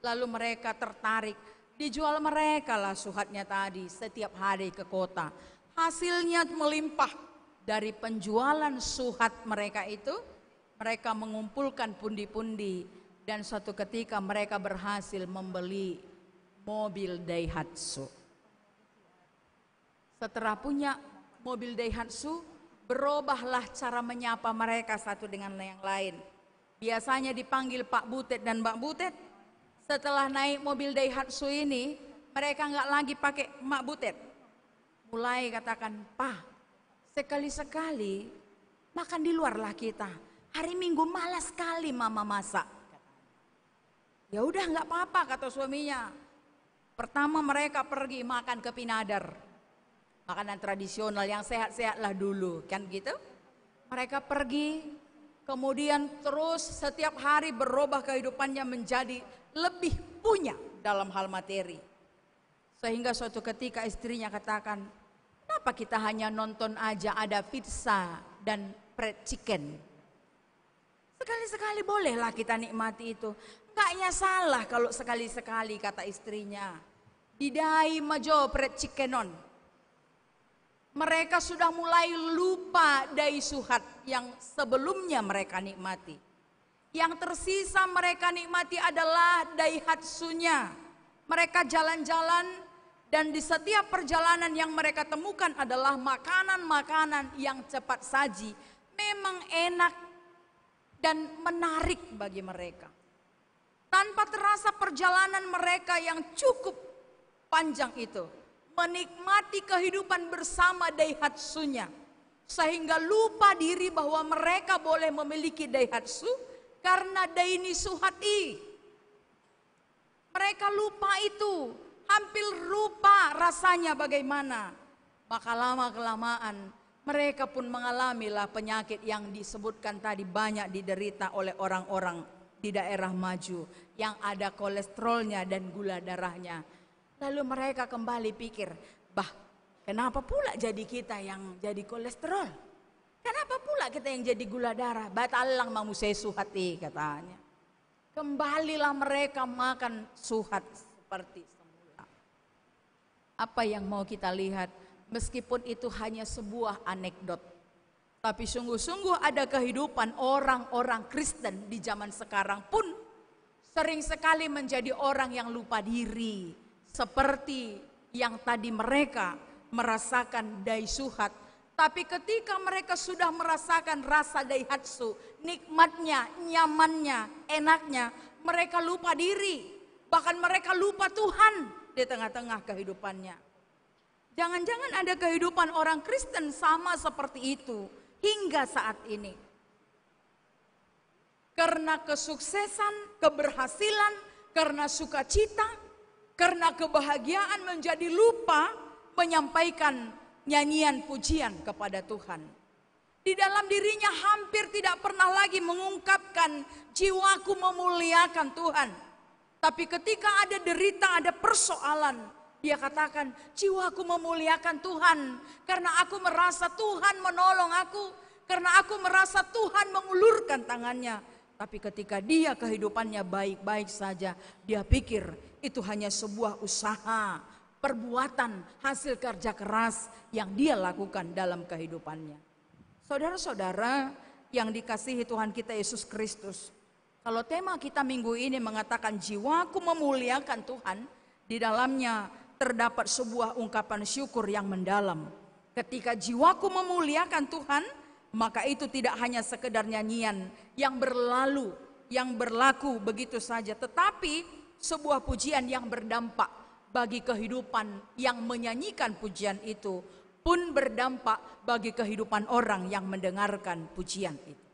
Lalu mereka tertarik, dijual mereka lah suhatnya tadi setiap hari ke kota. Hasilnya melimpah dari penjualan suhat mereka itu, mereka mengumpulkan pundi-pundi dan suatu ketika mereka berhasil membeli mobil Daihatsu. Setelah punya mobil Daihatsu, berubahlah cara menyapa mereka satu dengan yang lain. Biasanya dipanggil Pak Butet dan Mbak Butet. Setelah naik mobil Daihatsu ini, mereka nggak lagi pakai Mak Butet. Mulai katakan, Pak, sekali-sekali makan di luar lah kita. Hari Minggu malas sekali mama masak. Ya udah nggak apa-apa kata suaminya. Pertama mereka pergi makan ke Pinadar. Makanan tradisional yang sehat-sehat lah dulu, kan gitu. Mereka pergi, kemudian terus setiap hari berubah kehidupannya menjadi lebih punya dalam hal materi. Sehingga suatu ketika istrinya katakan, kenapa kita hanya nonton aja ada pizza dan fried chicken? Sekali-sekali bolehlah kita nikmati itu. Enggaknya salah kalau sekali-sekali kata istrinya. Didai majo fried chickenon. Mereka sudah mulai lupa dai suhat yang sebelumnya mereka nikmati. Yang tersisa mereka nikmati adalah Daihatsunya. Mereka jalan-jalan dan di setiap perjalanan yang mereka temukan adalah makanan-makanan yang cepat saji. Memang enak dan menarik bagi mereka. Tanpa terasa perjalanan mereka yang cukup panjang itu. Menikmati kehidupan bersama Daihatsunya. Sehingga lupa diri bahwa mereka boleh memiliki Daihatsu karena Daini Suhati. Mereka lupa itu, hampir lupa rasanya bagaimana. Maka lama-kelamaan mereka pun mengalamilah penyakit yang disebutkan tadi banyak diderita oleh orang-orang di daerah maju. Yang ada kolesterolnya dan gula darahnya. Lalu mereka kembali pikir, bah kenapa pula jadi kita yang jadi kolesterol? Kenapa pula kita yang jadi gula darah? Batalang mamusai suhati katanya. Kembalilah mereka makan suhat seperti semula. Apa yang mau kita lihat? Meskipun itu hanya sebuah anekdot. Tapi sungguh-sungguh ada kehidupan orang-orang Kristen di zaman sekarang pun sering sekali menjadi orang yang lupa diri. Seperti yang tadi mereka merasakan dai suhat. Tapi ketika mereka sudah merasakan rasa Daihatsu, nikmatnya, nyamannya, enaknya, mereka lupa diri. Bahkan mereka lupa Tuhan di tengah-tengah kehidupannya. Jangan-jangan ada kehidupan orang Kristen sama seperti itu hingga saat ini. Karena kesuksesan, keberhasilan, karena sukacita, karena kebahagiaan menjadi lupa menyampaikan nyanyian pujian kepada Tuhan. Di dalam dirinya hampir tidak pernah lagi mengungkapkan jiwaku memuliakan Tuhan. Tapi ketika ada derita, ada persoalan, dia katakan, jiwaku memuliakan Tuhan. Karena aku merasa Tuhan menolong aku. Karena aku merasa Tuhan mengulurkan tangannya. Tapi ketika dia kehidupannya baik-baik saja, dia pikir itu hanya sebuah usaha, perbuatan, hasil kerja keras yang dia lakukan dalam kehidupannya. Saudara-saudara yang dikasihi Tuhan kita Yesus Kristus, kalau tema kita minggu ini mengatakan jiwaku memuliakan Tuhan, di dalamnya terdapat sebuah ungkapan syukur yang mendalam. Ketika jiwaku memuliakan Tuhan, maka itu tidak hanya sekedar nyanyian yang berlalu, yang berlaku begitu saja, tetapi sebuah pujian yang berdampak bagi kehidupan yang menyanyikan pujian itu, pun berdampak bagi kehidupan orang yang mendengarkan pujian itu.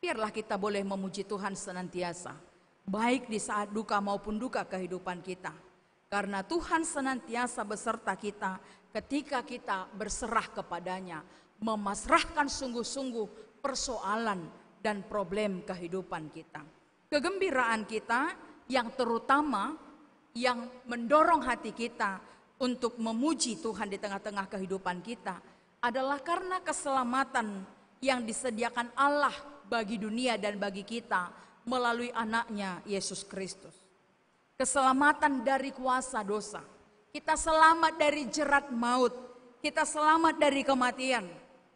Biarlah kita boleh memuji Tuhan senantiasa, baik di saat duka maupun duka kehidupan kita. Karena Tuhan senantiasa beserta kita ketika kita berserah kepadanya, memasrahkan sungguh-sungguh persoalan dan problem kehidupan kita. Kegembiraan kita yang terutama yang mendorong hati kita untuk memuji Tuhan di tengah-tengah kehidupan kita adalah karena keselamatan yang disediakan Allah bagi dunia dan bagi kita melalui anaknya Yesus Kristus. Keselamatan dari kuasa dosa. Kita selamat dari jerat maut. Kita selamat dari kematian.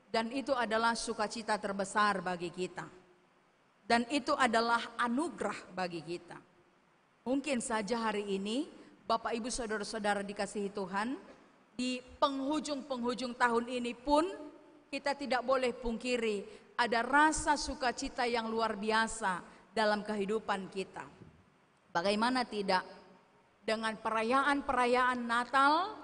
Dan itu adalah sukacita terbesar bagi kita. Dan itu adalah anugerah bagi kita. Mungkin saja hari ini Bapak Ibu Saudara-saudara dikasihi Tuhan, di penghujung-penghujung tahun ini pun kita tidak boleh pungkiri ada rasa sukacita yang luar biasa dalam kehidupan kita. Bagaimana tidak dengan perayaan-perayaan Natal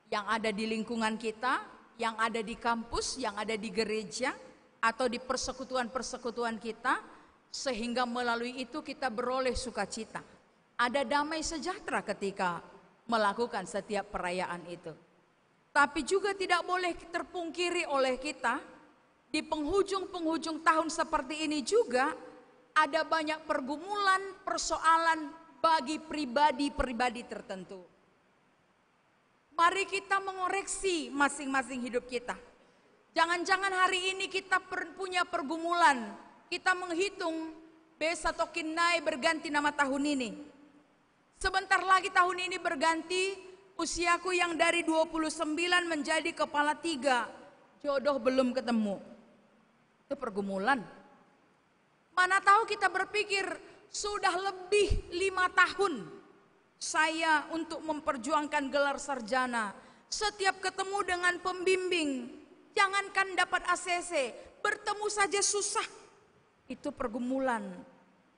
yang ada di lingkungan kita, yang ada di kampus, yang ada di gereja, atau di persekutuan-persekutuan kita, sehingga melalui itu kita beroleh sukacita. Ada damai sejahtera ketika melakukan setiap perayaan itu. Tapi juga tidak boleh terpungkiri oleh kita, di penghujung-penghujung tahun seperti ini juga ada banyak pergumulan, persoalan bagi pribadi-pribadi tertentu. Mari kita mengoreksi masing-masing hidup kita. Jangan-jangan hari ini kita punya pergumulan. Kita menghitung Besa Tokinai berganti nama tahun ini. Sebentar lagi tahun ini berganti, usiaku yang dari 29 menjadi kepala 3. Jodoh belum ketemu. Itu pergumulan. Mana tahu kita berpikir sudah lebih 5 tahun saya untuk memperjuangkan gelar sarjana. Setiap ketemu dengan pembimbing, jangankan dapat ACC, bertemu saja susah. Itu pergumulan,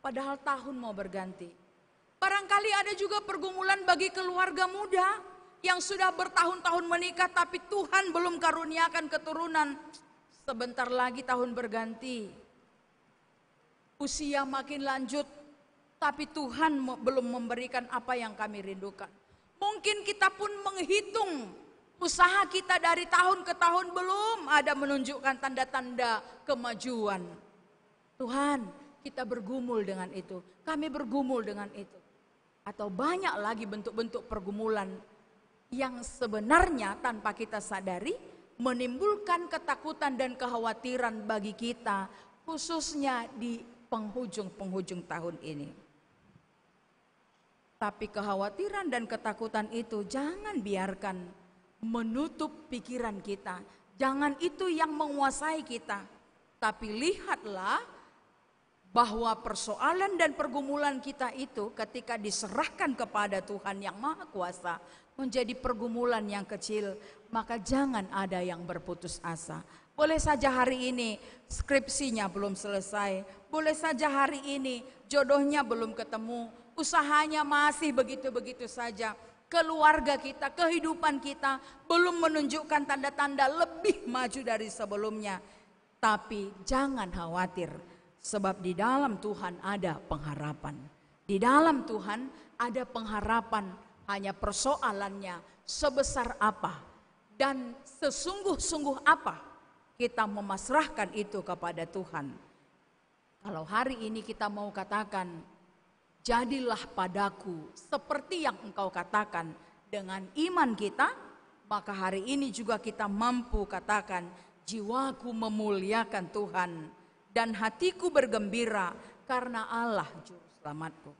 padahal tahun mau berganti. Barangkali ada juga pergumulan bagi keluarga muda yang sudah bertahun-tahun menikah tapi Tuhan belum karuniakan keturunan. Sebentar lagi tahun berganti. Usia makin lanjut, tapi Tuhan belum memberikan apa yang kami rindukan. Mungkin kita pun menghitung usaha kita dari tahun ke tahun belum ada menunjukkan tanda-tanda kemajuan. Tuhan, kita bergumul dengan itu. Kami bergumul dengan itu. Atau banyak lagi bentuk-bentuk pergumulan yang sebenarnya tanpa kita sadari menimbulkan ketakutan dan kekhawatiran bagi kita, khususnya di penghujung-penghujung tahun ini. Tapi kekhawatiran dan ketakutan itu jangan biarkan menutup pikiran kita. Jangan itu yang menguasai kita. Tapi lihatlah bahwa persoalan dan pergumulan kita itu ketika diserahkan kepada Tuhan yang Maha Kuasa menjadi pergumulan yang kecil, maka jangan ada yang berputus asa. Boleh saja hari ini skripsinya belum selesai, boleh saja hari ini jodohnya belum ketemu, usahanya masih begitu-begitu saja, keluarga kita, kehidupan kita belum menunjukkan tanda-tanda lebih maju dari sebelumnya. Tapi jangan khawatir, sebab di dalam Tuhan ada pengharapan. Di dalam Tuhan ada pengharapan, hanya persoalannya sebesar apa dan sesungguh-sungguh apa kita memasrahkan itu kepada Tuhan. Kalau hari ini kita mau katakan, jadilah padaku seperti yang engkau katakan. Dengan iman kita, maka hari ini juga kita mampu katakan, jiwaku memuliakan Tuhan dan hatiku bergembira karena Allah juru selamatku.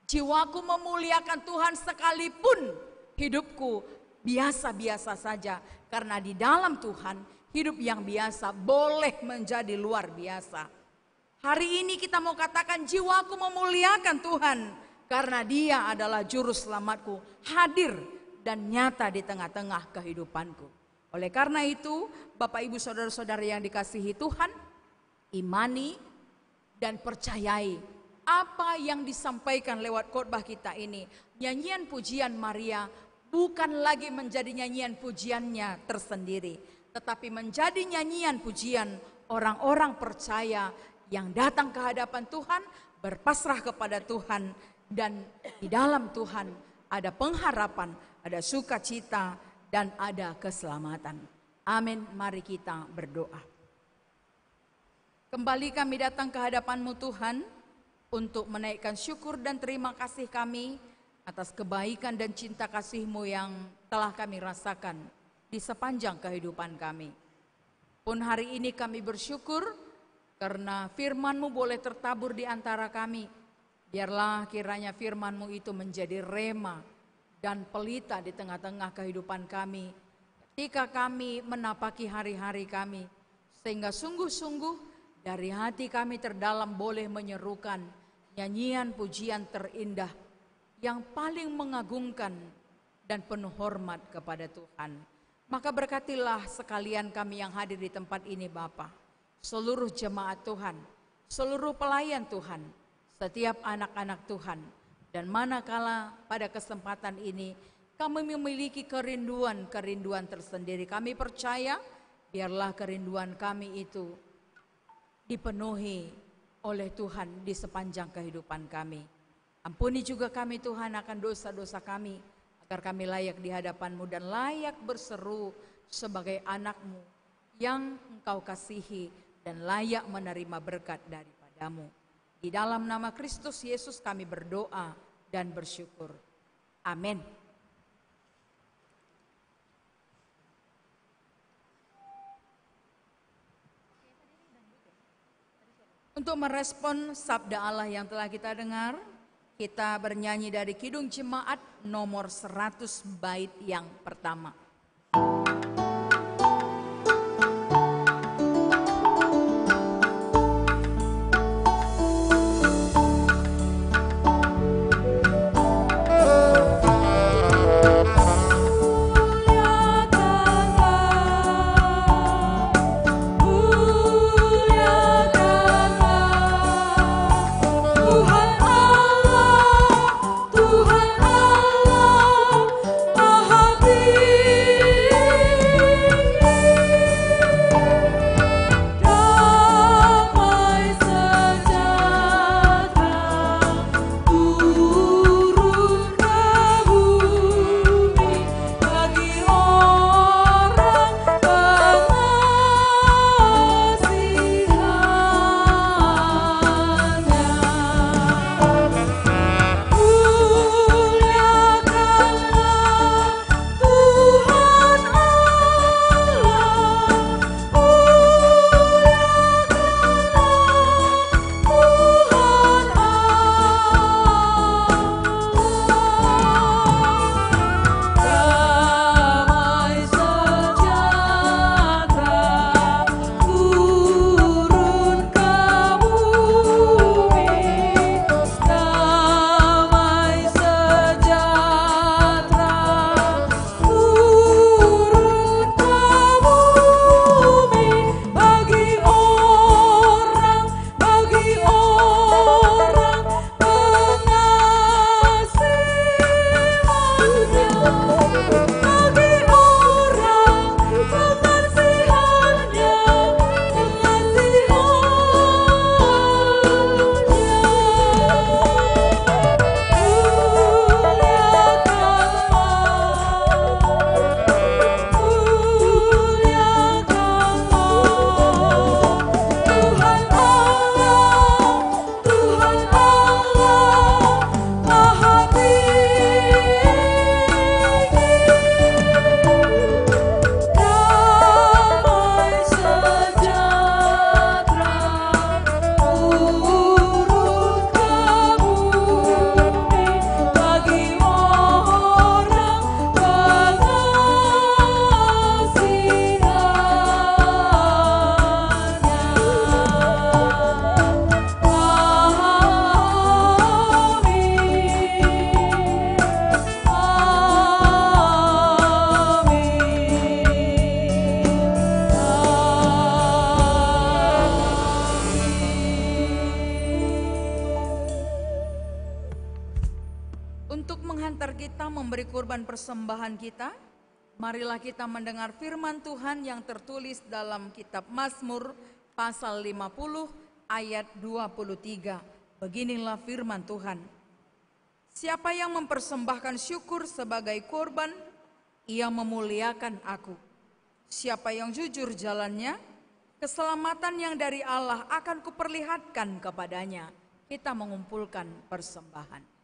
Jiwaku memuliakan Tuhan sekalipun hidupku biasa-biasa saja, karena di dalam Tuhan hidup yang biasa boleh menjadi luar biasa. Hari ini kita mau katakan, jiwaku memuliakan Tuhan karena Dia adalah juru selamatku, hadir dan nyata di tengah-tengah kehidupanku. Oleh karena itu, Bapak Ibu Saudara-saudara yang dikasihi Tuhan, imani dan percayai apa yang disampaikan lewat khotbah kita ini. Nyanyian pujian Maria bukan lagi menjadi nyanyian pujiannya tersendiri, tetapi menjadi nyanyian pujian orang-orang percaya yang datang ke hadapan Tuhan, berpasrah kepada Tuhan, dan di dalam Tuhan ada pengharapan, ada sukacita, dan ada keselamatan. Amin. Mari kita berdoa. Kembali kami datang ke hadapan-Mu Tuhan, untuk menaikkan syukur dan terima kasih kami atas kebaikan dan cinta kasih-Mu yang telah kami rasakan di sepanjang kehidupan kami. Pun hari ini kami bersyukur karena firman-Mu boleh tertabur di antara kami. Biarlah kiranya firman-Mu itu menjadi rema dan pelita di tengah-tengah kehidupan kami ketika kami menapaki hari-hari kami, sehingga sungguh-sungguh dari hati kami terdalam boleh menyerukan nyanyian pujian terindah yang paling mengagungkan dan penuh hormat kepada Tuhan. Maka berkatilah sekalian kami yang hadir di tempat ini Bapa, seluruh jemaat Tuhan, seluruh pelayan Tuhan, setiap anak-anak Tuhan. Dan manakala pada kesempatan ini kami memiliki kerinduan tersendiri, kami percaya biarlah kerinduan kami itu dipenuhi oleh Tuhan di sepanjang kehidupan kami. Ampuni juga kami Tuhan akan dosa-dosa kami, agar kami layak di hadapan-Mu dan layak berseru sebagai anak-Mu yang Engkau kasihi dan layak menerima berkat daripada-Mu. Di dalam nama Kristus Yesus kami berdoa dan bersyukur. Amin. Untuk merespon sabda Allah yang telah kita dengar, kita bernyanyi dari Kidung Jemaat nomor 100 bait yang pertama. Tuhan Allah Maha Tinggi. kurban persembahan kita, marilah kita mendengar firman Tuhan yang tertulis dalam kitab Mazmur pasal 50 ayat 23. Beginilah firman Tuhan. Siapa yang mempersembahkan syukur sebagai kurban, ia memuliakan aku. Siapa yang jujur jalannya, keselamatan yang dari Allah akan kuperlihatkan kepadanya. Kita mengumpulkan persembahan.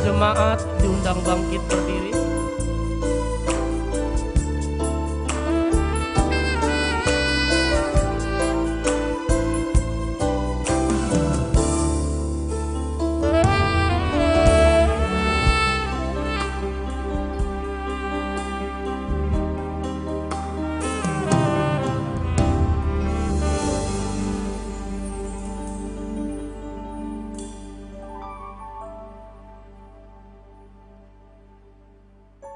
Jemaat diundang bangkit berdiri.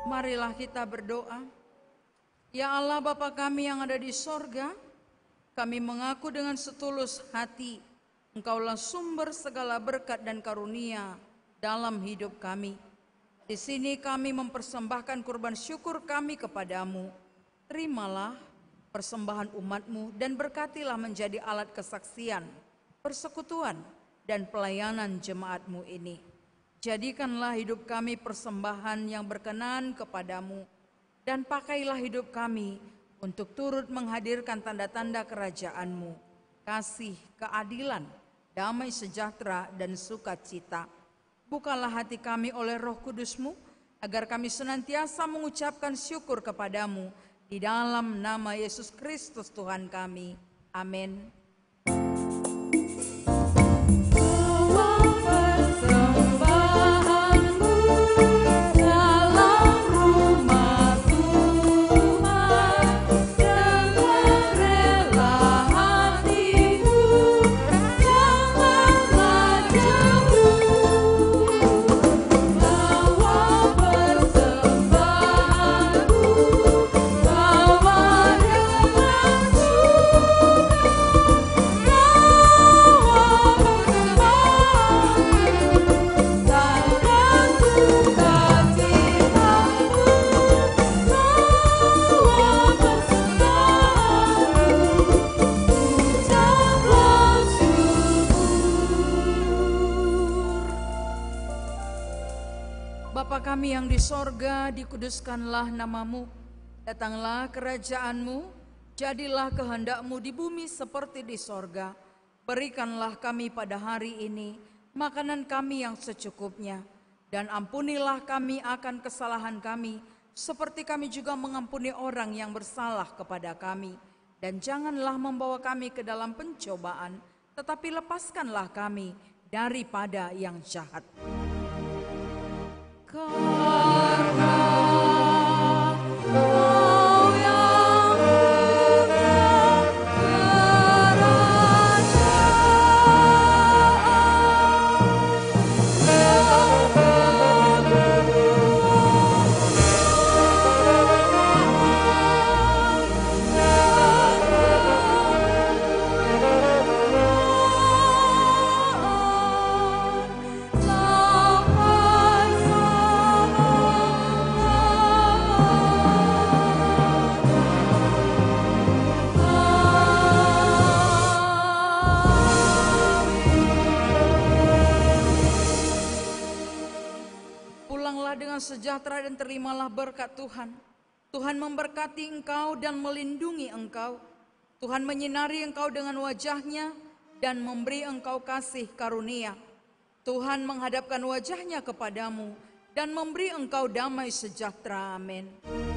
Marilah kita berdoa. Ya Allah Bapa kami yang ada di sorga, kami mengaku dengan setulus hati, Engkaulah sumber segala berkat dan karunia dalam hidup kami. Di sini kami mempersembahkan kurban syukur kami kepadamu. Terimalah persembahan umat-Mu dan berkatilah menjadi alat kesaksian, persekutuan, dan pelayanan jemaat-Mu ini. Jadikanlah hidup kami persembahan yang berkenan kepadamu, dan pakailah hidup kami untuk turut menghadirkan tanda-tanda kerajaan-Mu, kasih, keadilan, damai sejahtera, dan sukacita. Bukalah hati kami oleh Roh Kudus-Mu, agar kami senantiasa mengucapkan syukur kepadamu, di dalam nama Yesus Kristus Tuhan kami. Amin. Bapa kami yang di sorga, dikuduskanlah namamu. Datanglah kerajaan-Mu, jadilah kehendak-Mu di bumi seperti di sorga. Berikanlah kami pada hari ini makanan kami yang secukupnya. Dan ampunilah kami akan kesalahan kami, seperti kami juga mengampuni orang yang bersalah kepada kami. Dan janganlah membawa kami ke dalam pencobaan, tetapi lepaskanlah kami daripada yang jahat. Karena Kau yang punya sejahtera dan terimalah berkat Tuhan. Tuhan memberkati engkau dan melindungi engkau. Tuhan menyinari engkau dengan wajah-Nya dan memberi engkau kasih karunia. Tuhan menghadapkan wajah-Nya kepadamu dan memberi engkau damai sejahtera. Amin.